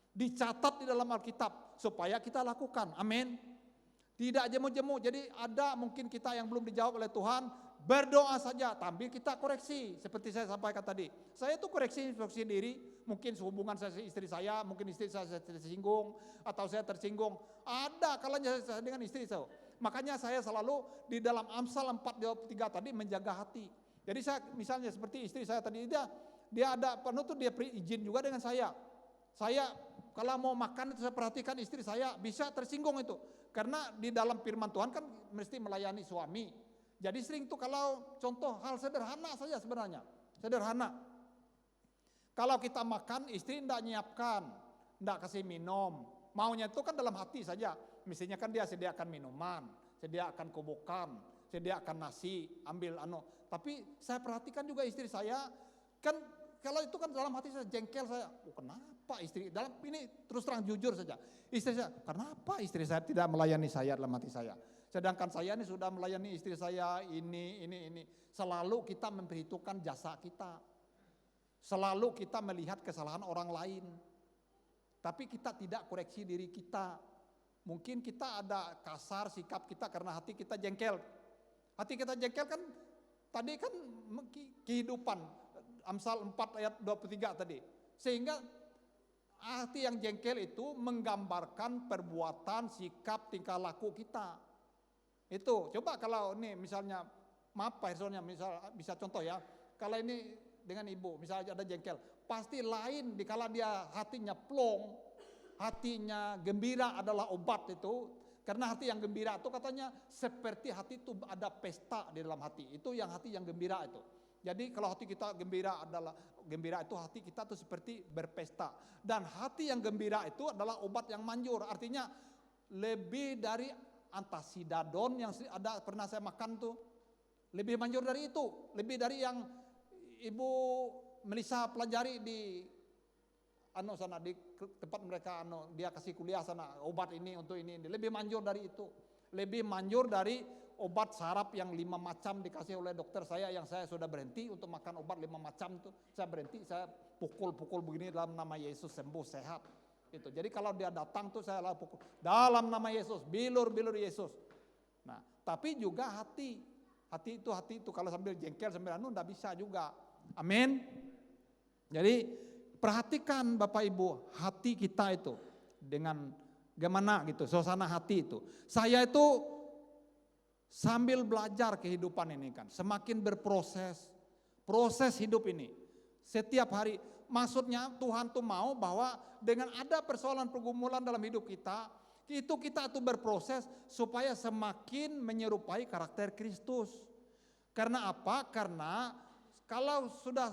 Dicatat di dalam Alkitab supaya kita lakukan. Amin. Tidak jemu-jemu. Jadi ada mungkin kita yang belum dijawab oleh Tuhan, berdoa saja, tampil kita koreksi. Seperti saya sampaikan tadi, saya itu koreksi diri, mungkin hubungan saya istri saya, mungkin istri saya tersinggung, atau saya tersinggung. Ada kalanya saya dengan istri saya. Makanya saya selalu di dalam Amsal 4:23 tadi menjaga hati. Jadi saya misalnya seperti istri saya tadi, dia ada penuh tuh dia izin juga dengan saya. Saya kalau mau makan itu saya perhatikan istri saya bisa tersinggung itu. Karena di dalam firman Tuhan kan mesti melayani suami. Jadi sering tuh kalau contoh hal sederhana saja sebenarnya. Sederhana. Kalau kita makan istri tidak nyiapkan, tidak kasih minum. Maunya itu kan dalam hati saja. Mestinya kan dia sediakan minuman, sediakan kobokan, sediakan nasi, ambil Tapi saya perhatikan juga istri saya kan kalau itu kan dalam hati saya jengkel saya. Kenapa istri dalam ini terus terang jujur saja. Istri saya, kenapa istri saya tidak melayani saya dalam hati saya? Sedangkan saya ini sudah melayani istri saya ini. Selalu kita memperhitungkan jasa kita. Selalu kita melihat kesalahan orang lain. Tapi kita tidak koreksi diri kita. Mungkin kita ada kasar sikap kita karena hati kita jengkel. Hati kita jengkel kan tadi kan kehidupan Amsal 4 ayat 23 tadi. Sehingga hati yang jengkel itu menggambarkan perbuatan, sikap, tingkah laku kita. Itu coba kalau ini misalnya maaf Pak Hersonya bisa contoh ya. Kalau ini dengan ibu misalnya ada jengkel, pasti lain dikala dia hatinya plong, hatinya gembira adalah obat itu. Karena hati yang gembira itu katanya seperti hati itu ada pesta di dalam hati. Itu yang hati yang gembira itu. Jadi kalau hati kita gembira itu hati kita tuh seperti berpesta. Dan hati yang gembira itu adalah obat yang manjur. Artinya lebih dari antasidadon yang ada pernah saya makan tuh. Lebih manjur dari itu, lebih dari yang Ibu Melisa pelajari di sana di tempat mereka dia kasih kuliah sana, obat ini untuk ini, lebih manjur dari itu. Lebih manjur dari obat saraf yang 5 macam dikasih oleh dokter saya, yang saya sudah berhenti untuk makan obat 5 macam tuh. Saya berhenti, saya pukul-pukul begini dalam nama Yesus, sembuh sehat. Itu. Jadi kalau dia datang tuh saya lalu pukul dalam nama Yesus, bilur-bilur Yesus. Nah, tapi juga hati itu kalau sambil jengkel sambil enggak bisa juga. Amin. Jadi perhatikan Bapak Ibu hati kita itu dengan gimana gitu, suasana hati itu. Saya itu sambil belajar kehidupan ini kan, semakin proses hidup ini. Setiap hari, maksudnya Tuhan tuh mau bahwa dengan ada persoalan pergumulan dalam hidup kita, itu kita tuh berproses supaya semakin menyerupai karakter Kristus. Karena apa? Karena kalau sudah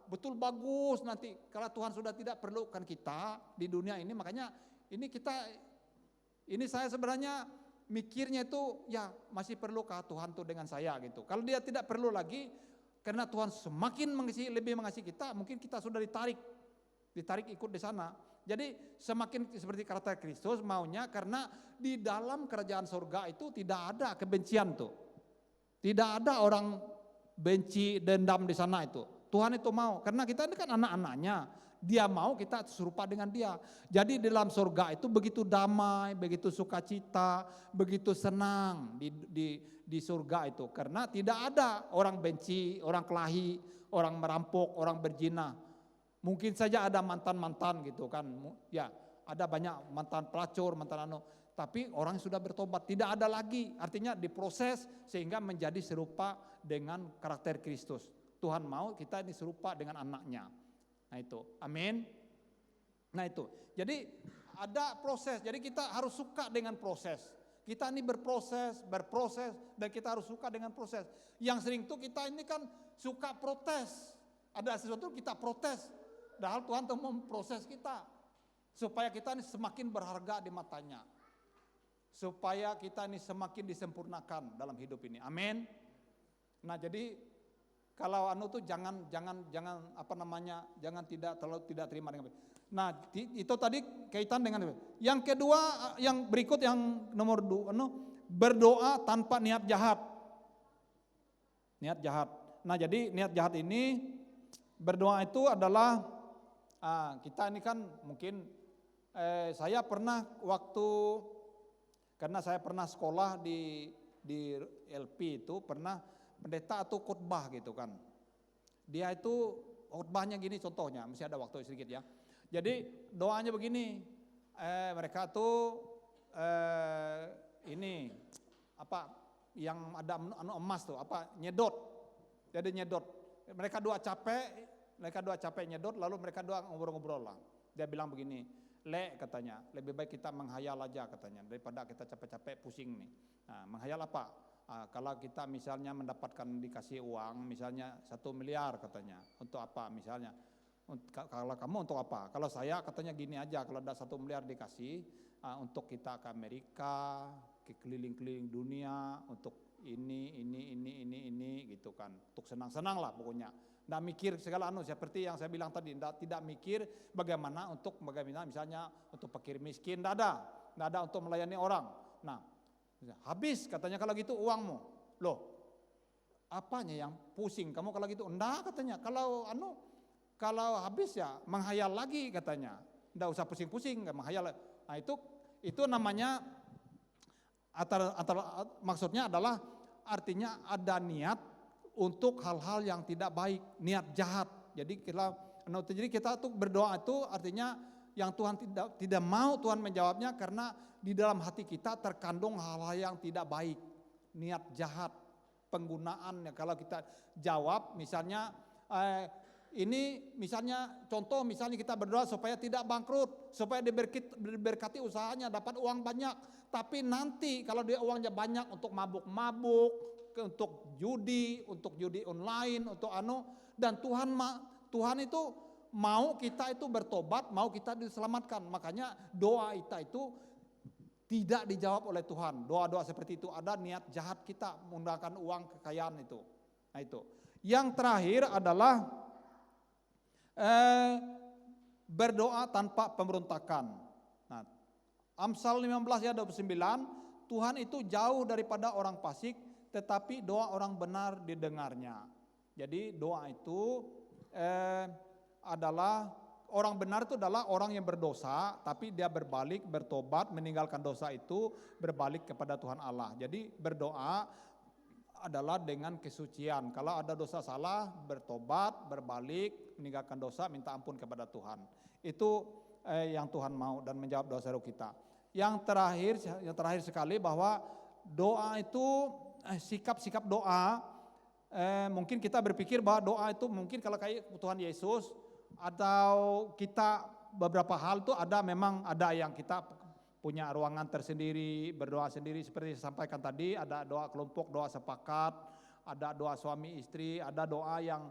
betul bagus nanti kalau Tuhan sudah tidak perlukan kita di dunia ini, makanya ini saya sebenarnya mikirnya itu ya masih perlukah Tuhan tuh dengan saya gitu. Kalau dia tidak perlu lagi karena Tuhan semakin lebih mengasihi kita, mungkin kita sudah ditarik ikut di sana. Jadi semakin seperti karakter Kristus maunya, karena di dalam kerajaan surga itu tidak ada kebencian tuh. Tidak ada orang benci, dendam di sana itu. Tuhan itu mau, karena kita ini kan anak-anaknya. Dia mau kita serupa dengan dia. Jadi di dalam surga itu begitu damai, begitu sukacita, begitu senang di surga itu. Karena tidak ada orang benci, orang kelahi, orang merampok, orang berzina. Mungkin saja ada mantan-mantan gitu kan. Ya, ada banyak mantan pelacur, tapi orang sudah bertobat, tidak ada lagi. Artinya diproses sehingga menjadi serupa dengan karakter Kristus. Tuhan mau kita ini serupa dengan anaknya. Nah itu, amin. Nah itu, jadi ada proses, jadi kita harus suka dengan proses. Kita ini berproses, dan kita harus suka dengan proses. Yang sering tuh kita ini kan suka protes. Ada sesuatu kita protes, padahal Tuhan tuh memproses kita. Supaya kita ini semakin berharga di matanya. Supaya kita ini semakin disempurnakan dalam hidup ini, amin. Nah jadi kalau tuh jangan tidak terima dengan baik. Nah, itu tadi kaitan dengan yang kedua, yang berikut yang nomor 2, berdoa tanpa niat jahat. Niat jahat. Nah, jadi niat jahat ini berdoa itu adalah kita ini kan mungkin saya pernah karena saya pernah sekolah di LP itu pernah pendeta atau khotbah gitu kan. Dia itu khotbahnya gini contohnya, masih ada waktu sedikit ya. Jadi doanya begini, mereka tuh ini apa yang ada emas tuh nyedot. Jadi nyedot. Mereka dua capek nyedot, lalu mereka dua ngobrol-ngobrol lah. Dia bilang begini, katanya, lebih baik kita menghayal aja katanya daripada kita capek-capek pusing nih. Nah, menghayal apa? Kalau kita misalnya mendapatkan dikasih uang misalnya 1 miliar katanya, untuk apa misalnya, kalau kamu untuk apa? Kalau saya katanya gini aja, kalau ada 1 miliar dikasih untuk kita ke Amerika, ke keliling-keliling dunia, untuk ini gitu kan, untuk senang-senang lah pokoknya. Nggak mikir segala seperti yang saya bilang tadi, tidak mikir bagaimana misalnya untuk fakir miskin, nggak ada untuk melayani orang. Nah, habis katanya kalau gitu uangmu. Loh, apanya yang pusing kamu kalau gitu? Enggak katanya. Kalau habis ya menghayal lagi katanya. Enggak usah pusing-pusing, enggak menghayal. Nah, itu namanya maksudnya adalah artinya ada niat untuk hal-hal yang tidak baik, niat jahat. Jadi kita tuh berdoa itu artinya yang Tuhan tidak mau Tuhan menjawabnya karena di dalam hati kita terkandung hal-hal yang tidak baik, niat jahat, penggunaannya. Kalau kita jawab misalnya ini misalnya contoh misalnya kita berdoa supaya tidak bangkrut, supaya diberkati usahanya, dapat uang banyak. Tapi nanti kalau dia uangnya banyak untuk mabuk-mabuk, untuk judi online, untuk dan Tuhan itu mau kita itu bertobat, mau kita diselamatkan. Makanya doa kita itu tidak dijawab oleh Tuhan. Doa-doa seperti itu ada niat jahat kita menggunakan uang kekayaan itu. Nah itu. Yang terakhir adalah berdoa tanpa pemberontakan. Nah, Amsal 15 ayat 29, Tuhan itu jauh daripada orang fasik, tetapi doa orang benar didengarnya. Jadi doa itu adalah orang benar itu adalah orang yang berdosa, tapi dia berbalik, bertobat, meninggalkan dosa itu, berbalik kepada Tuhan Allah. Jadi berdoa adalah dengan kesucian. Kalau ada dosa salah, bertobat, berbalik, meninggalkan dosa, minta ampun kepada Tuhan. Itu yang Tuhan mau dan menjawab dosa kita. Yang terakhir sekali bahwa doa itu sikap-sikap doa. Mungkin kita berpikir bahwa doa itu mungkin kalau kayak Tuhan Yesus, atau kita beberapa hal tuh memang ada yang kita punya ruangan tersendiri, berdoa sendiri seperti saya sampaikan tadi, ada doa kelompok, doa sepakat, ada doa suami istri, ada doa yang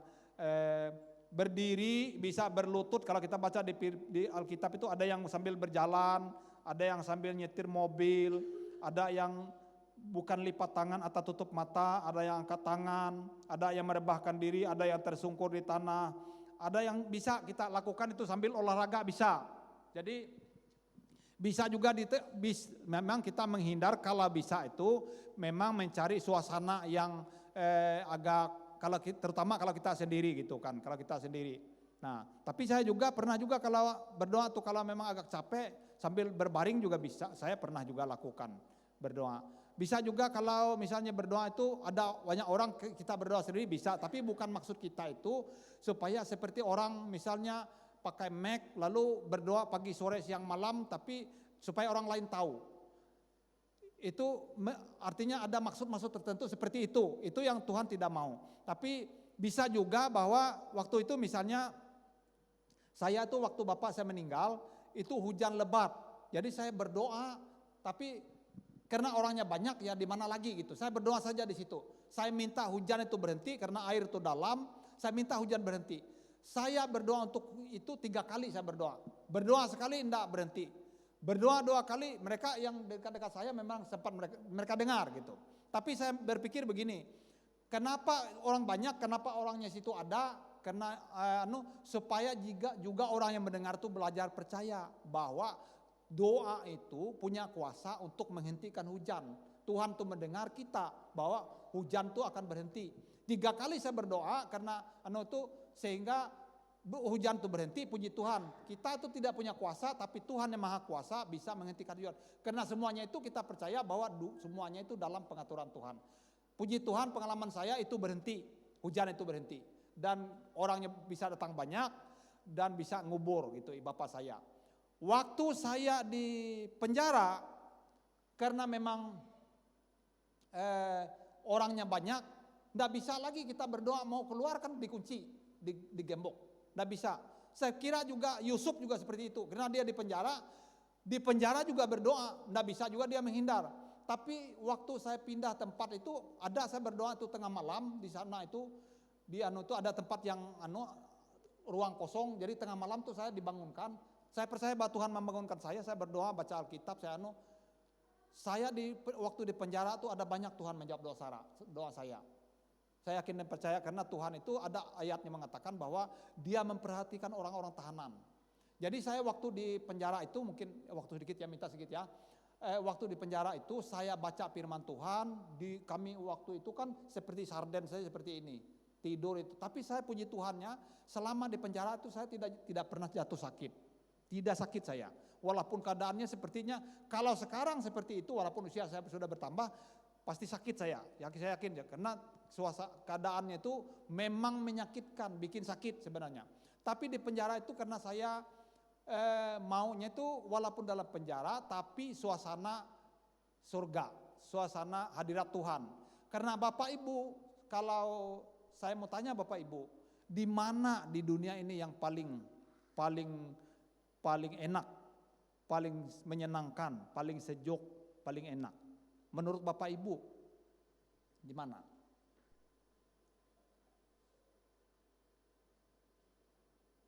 berdiri, bisa berlutut. Kalau kita baca di Alkitab itu ada yang sambil berjalan, ada yang sambil nyetir mobil, ada yang bukan lipat tangan atau tutup mata, ada yang angkat tangan, ada yang merebahkan diri, ada yang tersungkur di tanah, ada yang bisa kita lakukan itu sambil olahraga bisa. Jadi bisa juga memang kita menghindar kalau bisa itu memang mencari suasana yang agak terutama kalau kita sendiri gitu kan, kalau kita sendiri. Nah, tapi saya juga pernah juga kalau berdoa tuh kalau memang agak capek sambil berbaring juga bisa, saya pernah juga lakukan berdoa. Bisa juga kalau misalnya berdoa itu ada banyak orang kita berdoa sendiri bisa, tapi bukan maksud kita itu supaya seperti orang misalnya pakai mic lalu berdoa pagi sore siang malam tapi supaya orang lain tahu. Itu artinya ada maksud-maksud tertentu seperti itu. Itu yang Tuhan tidak mau. Tapi bisa juga bahwa waktu itu misalnya saya tuh waktu bapak saya meninggal itu hujan lebat. Jadi saya berdoa tapi karena orangnya banyak ya di mana lagi gitu. Saya berdoa saja di situ. Saya minta hujan itu berhenti karena air itu dalam. Saya minta hujan berhenti. Saya berdoa untuk itu 3 kali saya berdoa. Berdoa sekali enggak berhenti. Berdoa 2 kali mereka yang dekat-dekat saya memang sempat mereka dengar gitu. Tapi saya berpikir begini. Kenapa orang banyak? Kenapa orangnya situ ada? Karena supaya juga orang yang mendengar itu belajar percaya bahwa doa itu punya kuasa untuk menghentikan hujan. Tuhan tuh mendengar kita bahwa hujan tuh akan berhenti. 3 kali saya berdoa karena sehingga hujan tuh berhenti. Puji Tuhan, kita itu tidak punya kuasa, tapi Tuhan yang maha kuasa bisa menghentikan hujan. Karena semuanya itu kita percaya bahwa semuanya itu dalam pengaturan Tuhan. Puji Tuhan, pengalaman saya itu berhenti, hujan itu berhenti. Dan orangnya bisa datang banyak dan bisa ngubur gitu bapak saya. Waktu saya di penjara, karena memang orangnya banyak, tidak bisa lagi kita berdoa mau keluar kan dikunci, digembok, tidak bisa. Saya kira juga Yusuf juga seperti itu, karena dia di penjara juga berdoa, tidak bisa juga dia menghindar. Tapi waktu saya pindah tempat itu, saya berdoa itu tengah malam di sana itu, ada tempat yang ruang kosong, jadi tengah malam tuh saya dibangunkan. Saya percaya bahwa Tuhan membangunkan saya berdoa, baca Alkitab, saya waktu di penjara itu ada banyak Tuhan menjawab doa saya. Saya yakin dan percaya karena Tuhan itu ada ayatnya mengatakan bahwa Dia memperhatikan orang-orang tahanan. Jadi saya waktu di penjara itu mungkin waktu sedikit ya minta sedikit ya. Waktu di penjara itu saya baca firman Tuhan, kami waktu itu kan seperti sarden saya seperti ini, tidur itu. Tapi saya puji Tuhannya, selama di penjara itu saya tidak pernah jatuh sakit. Tidak sakit saya, walaupun keadaannya sepertinya kalau sekarang seperti itu, walaupun usia saya sudah bertambah, pasti sakit saya yakin ya, karena keadaannya itu memang menyakitkan, bikin sakit sebenarnya. Tapi di penjara itu karena saya maunya itu walaupun dalam penjara, tapi suasana surga, suasana hadirat Tuhan. Karena Bapak Ibu, kalau saya mau tanya Bapak Ibu, di mana di dunia ini yang paling enak, paling menyenangkan, paling sejuk, paling enak? Menurut Bapak Ibu, di mana?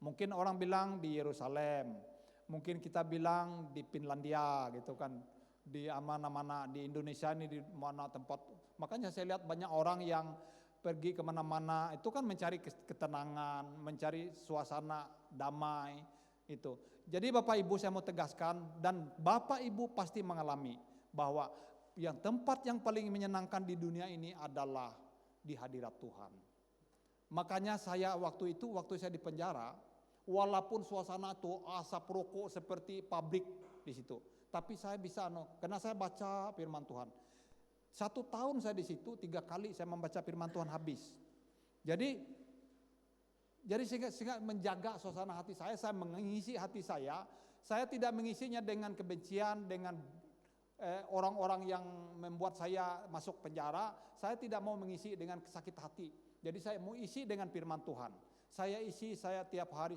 Mungkin orang bilang di Yerusalem, mungkin kita bilang di Finlandia gitu kan. di mana-mana di Indonesia ini, di mana tempat. Makanya saya lihat banyak orang yang pergi kemana-mana itu kan mencari ketenangan, mencari suasana damai itu. Jadi Bapak Ibu saya mau tegaskan, dan Bapak Ibu pasti mengalami bahwa yang tempat yang paling menyenangkan di dunia ini adalah di hadirat Tuhan. Makanya saya waktu saya di penjara, walaupun suasana itu asap rokok seperti pabrik di situ, tapi saya bisa karena saya baca firman Tuhan. 1 tahun saya di situ 3 kali saya membaca firman Tuhan habis. Jadi sehingga menjaga suasana hati saya mengisi hati saya tidak mengisinya dengan kebencian, dengan orang-orang yang membuat saya masuk penjara. Saya tidak mau mengisi dengan sakit hati. Jadi saya mau isi dengan firman Tuhan. Saya tiap hari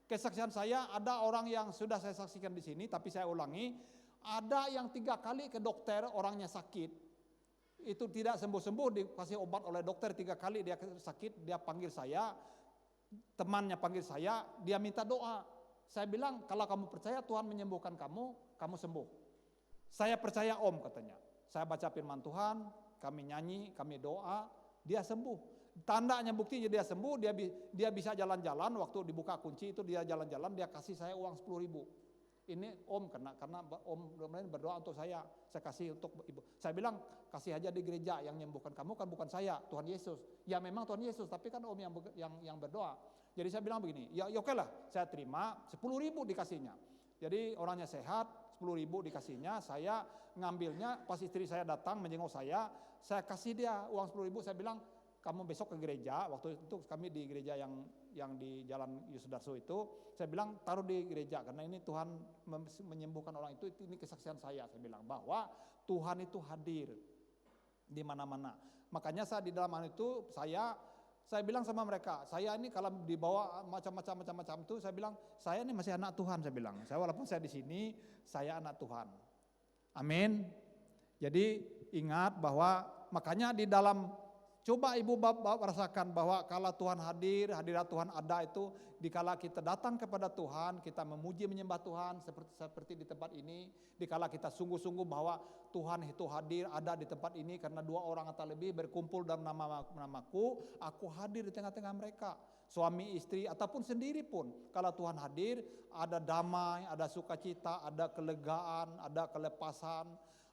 kesaksian saya, ada orang yang sudah saya saksikan di sini, tapi saya ulangi, ada yang 3 kali ke dokter, orangnya sakit, itu tidak sembuh-sembuh, dikasih obat oleh dokter 3 kali dia sakit, dia panggil saya, temannya panggil saya, dia minta doa. Saya bilang, kalau kamu percaya Tuhan menyembuhkan kamu sembuh. Saya percaya Om, katanya. Saya baca firman Tuhan, kami nyanyi, kami doa, dia sembuh. Tandanya buktinya dia sembuh, dia bisa jalan-jalan, waktu dibuka kunci itu dia jalan-jalan, dia kasih saya uang 10.000. Ini Om karena Om berdoa untuk saya kasih untuk Ibu. Saya bilang, kasih aja di gereja, yang menyembuhkan kamu kan bukan saya, Tuhan Yesus. Ya memang Tuhan Yesus, tapi kan Om yang berdoa. Jadi saya bilang begini, ya oke lah, saya terima 10.000 dikasihnya. Jadi orangnya sehat, 10.000 dikasihnya, saya ngambilnya pas istri saya datang menjenguk saya kasih dia uang 10.000, saya bilang, kamu besok ke gereja, waktu itu kami di gereja yang di Jalan Yusudarso itu, saya bilang taruh di gereja karena ini Tuhan menyembuhkan orang itu, ini kesaksian saya bilang bahwa Tuhan itu hadir di mana-mana. Makanya saya di dalam hal itu saya bilang sama mereka, saya ini kalau dibawa macam-macam itu, saya bilang saya ini masih anak Tuhan, saya bilang. Saya walaupun saya di sini, saya anak Tuhan. Amin. Jadi ingat bahwa makanya di dalam coba Ibu Bapak rasakan bahwa kalau Tuhan hadir, hadirat Tuhan ada itu, dikala kita datang kepada Tuhan, kita memuji menyembah Tuhan seperti di tempat ini, dikala kita sungguh-sungguh bahwa Tuhan itu hadir, ada di tempat ini karena 2 orang atau lebih berkumpul dalam namaku, aku hadir di tengah-tengah mereka. Suami, istri, ataupun sendiri pun, kalau Tuhan hadir, ada damai, ada sukacita, ada kelegaan, ada kelepasan.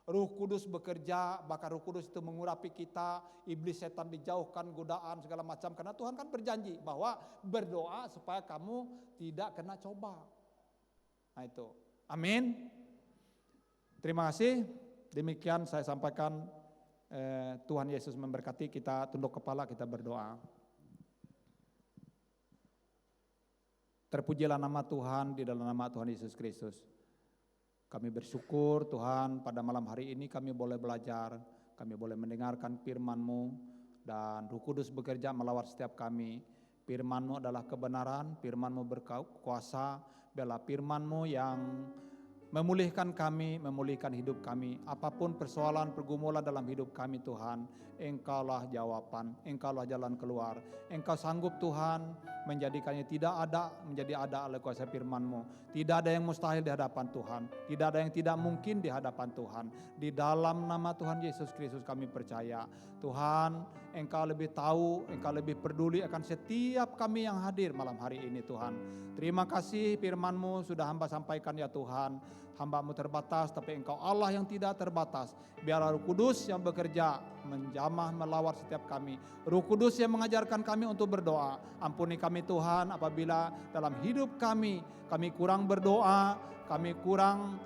Ruh Kudus bekerja, bahkan Ruh Kudus itu mengurapi kita, iblis setan dijauhkan, godaan segala macam. Karena Tuhan kan berjanji bahwa berdoa supaya kamu tidak kena coba. Nah itu, amin. Terima kasih. Demikian saya sampaikan. Tuhan Yesus memberkati, kita tunduk kepala, kita berdoa. Terpujilah nama Tuhan di dalam nama Tuhan Yesus Kristus. Kami bersyukur Tuhan pada malam hari ini kami boleh belajar, kami boleh mendengarkan firman-Mu, dan Roh Kudus bekerja melawat setiap kami. Firman-Mu adalah kebenaran, firman-Mu berkuasa, biarlah firman-Mu yang memulihkan kami, memulihkan hidup kami. Apapun persoalan, pergumulan dalam hidup kami Tuhan, Engkaulah jawaban, Engkaulah jalan keluar. Engkau sanggup Tuhan menjadikannya tidak ada, menjadi ada oleh kuasa firman-Mu. Tidak ada yang mustahil di hadapan Tuhan, tidak ada yang tidak mungkin di hadapan Tuhan. Di dalam nama Tuhan Yesus Kristus kami percaya. Tuhan, Engkau lebih tahu, Engkau lebih peduli akan setiap kami yang hadir malam hari ini Tuhan. Terima kasih firman-Mu sudah hamba sampaikan ya Tuhan. Hamba-Mu terbatas, tapi Engkau Allah yang tidak terbatas. Biarlah Roh Kudus yang bekerja, menjamah, melawat setiap kami. Roh Kudus yang mengajarkan kami untuk berdoa. Ampuni kami Tuhan apabila dalam hidup kami kurang berdoa, kami kurang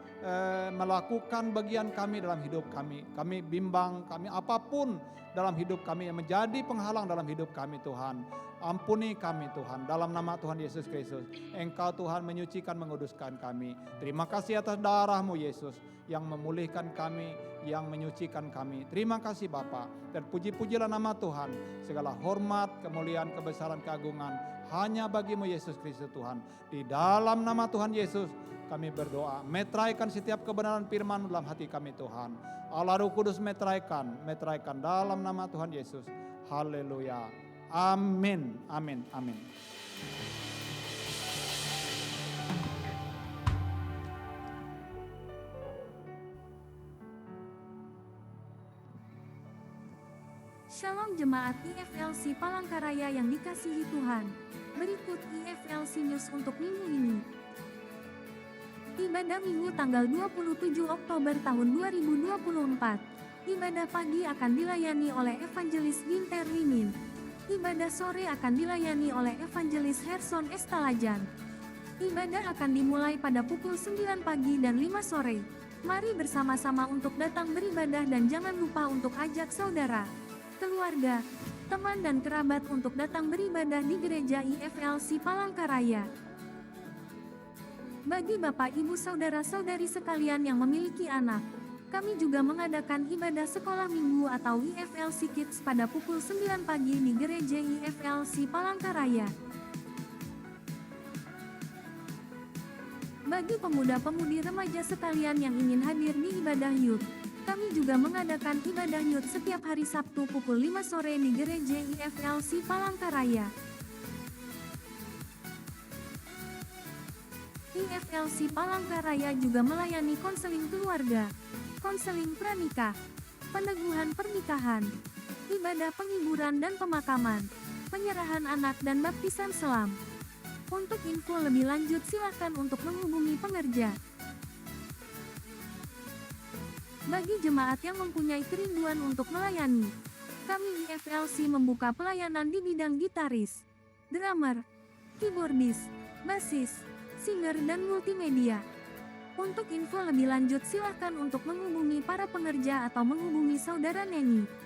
melakukan bagian kami dalam hidup kami. Kami bimbang, kami apapun dalam hidup kami yang menjadi penghalang dalam hidup kami Tuhan. Ampuni kami Tuhan, dalam nama Tuhan Yesus Kristus. Engkau Tuhan menyucikan, menguduskan kami. Terima kasih atas darah-Mu Yesus yang memulihkan kami, yang menyucikan kami. Terima kasih Bapa, dan puji-pujilah nama Tuhan. Segala hormat, kemuliaan, kebesaran, keagungan hanya bagi-Mu Yesus Kristus Tuhan. Di dalam nama Tuhan Yesus kami berdoa. Meteraikan setiap kebenaran firman dalam hati kami Tuhan. Allah Roh Kudus meteraikan dalam nama Tuhan Yesus. Haleluya. Amin, amin, amin. Shalom jemaat IFLC Palangkaraya yang dikasihi Tuhan. Berikut IFLC News untuk minggu ini. Ibadah Minggu tanggal 27 Oktober tahun 2024. Ibadah pagi akan dilayani oleh Evangelis Ginter Limin. Ibadah sore akan dilayani oleh Evangelis Herson Estalajan. Ibadah akan dimulai pada pukul 9 pagi dan 5 sore. Mari bersama-sama untuk datang beribadah dan jangan lupa untuk ajak saudara, keluarga, teman dan kerabat untuk datang beribadah di Gereja IFLC Palangkaraya. Bagi Bapak Ibu Saudara-saudari sekalian yang memiliki anak, kami juga mengadakan ibadah sekolah minggu atau IFLC Kids pada pukul 9 pagi di Gereja IFLC Palangkaraya. Bagi pemuda-pemudi remaja sekalian yang ingin hadir di ibadah youth, kami juga mengadakan ibadah youth setiap hari Sabtu pukul 5 sore di Gereja IFLC Palangkaraya. IFLC Palangkaraya juga melayani konseling keluarga, konseling pranikah, peneguhan pernikahan, ibadah penghiburan dan pemakaman, penyerahan anak dan baptisan selam. Untuk info lebih lanjut silakan untuk menghubungi pengerja. Bagi jemaat yang mempunyai kerinduan untuk melayani, kami IFLC membuka pelayanan di bidang gitaris, drummer, keyboardis, bassis, singer dan multimedia. Untuk info lebih lanjut silakan untuk menghubungi para pengerja atau menghubungi saudara Neni.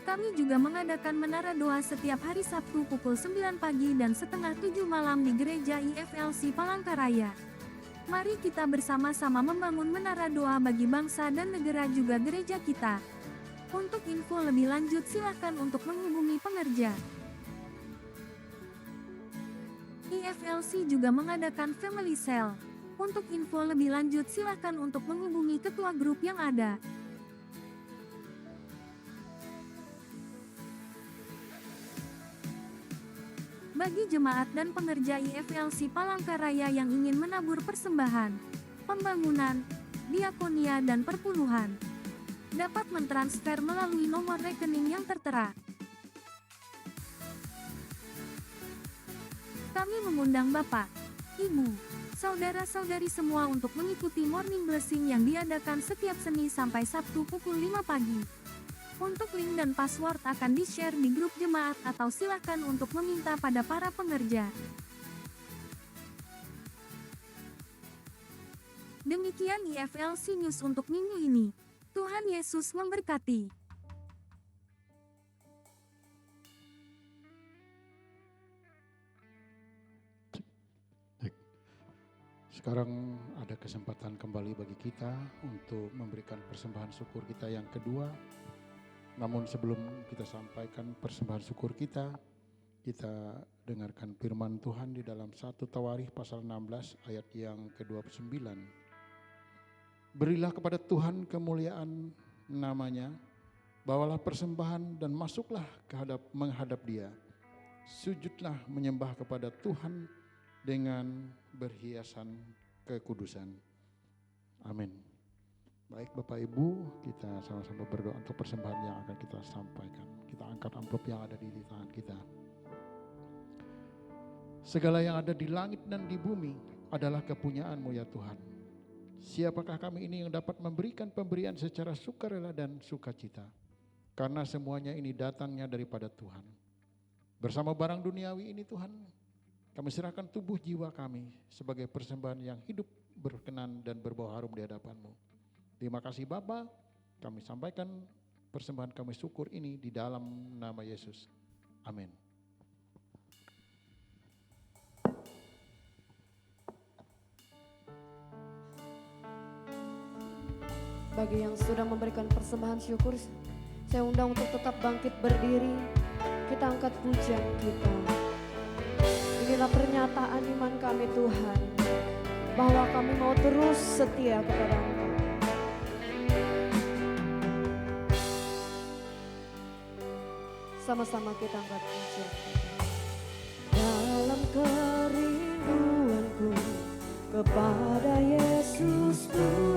Kami juga mengadakan menara doa setiap hari Sabtu pukul 9 pagi dan setengah 7 malam di Gereja IFLC Palangkaraya. Mari kita bersama-sama membangun menara doa bagi bangsa dan negara juga gereja kita. Untuk info lebih lanjut silakan untuk menghubungi pengerja. IFLC juga mengadakan Family Cell. Untuk info lebih lanjut silakan untuk menghubungi ketua grup yang ada. Bagi jemaat dan pengerja IFLC Palangkaraya yang ingin menabur persembahan, pembangunan, diakonia dan perpuluhan, dapat mentransfer melalui nomor rekening yang tertera. Kami mengundang Bapak, Ibu, saudara-saudari semua untuk mengikuti Morning Blessing yang diadakan setiap Senin sampai Sabtu pukul 5 pagi. Untuk link dan password akan di-share di grup jemaat atau silakan untuk meminta pada para pengerja. Demikian IFLC News untuk minggu ini. Tuhan Yesus memberkati. Sekarang ada kesempatan kembali bagi kita untuk memberikan persembahan syukur kita yang kedua. Namun sebelum kita sampaikan persembahan syukur kita dengarkan firman Tuhan di dalam 1 Tawarikh pasal 16 ayat yang ke-29. Berilah kepada Tuhan kemuliaan namanya, bawalah persembahan dan masuklah menghadap Dia. Sujudlah menyembah kepada Tuhan dengan berhiasan kekudusan. Amin. Baik Bapak Ibu, kita sama-sama berdoa untuk persembahan yang akan kita sampaikan. Kita angkat amplop yang ada di tangan kita. Segala yang ada di langit dan di bumi adalah kepunyaan-Mu ya Tuhan. Siapakah kami ini yang dapat memberikan pemberian secara sukarela dan sukacita? Karena semuanya ini datangnya daripada Tuhan. Bersama barang duniawi ini Tuhan, kami serahkan tubuh jiwa kami sebagai persembahan yang hidup, berkenan dan berbau harum di hadapan-Mu. Terima kasih Bapa, kami sampaikan persembahan kami syukur ini di dalam nama Yesus. Amin. Bagi yang sudah memberikan persembahan syukur, saya undang untuk tetap bangkit berdiri. Kita angkat pujian kita. Inilah pernyataan iman kami Tuhan, bahwa kami mau terus setia kepada-Mu. Sama-sama kita angkat pujian kita. Dalam kerinduanku kepada Yesus Tuhan.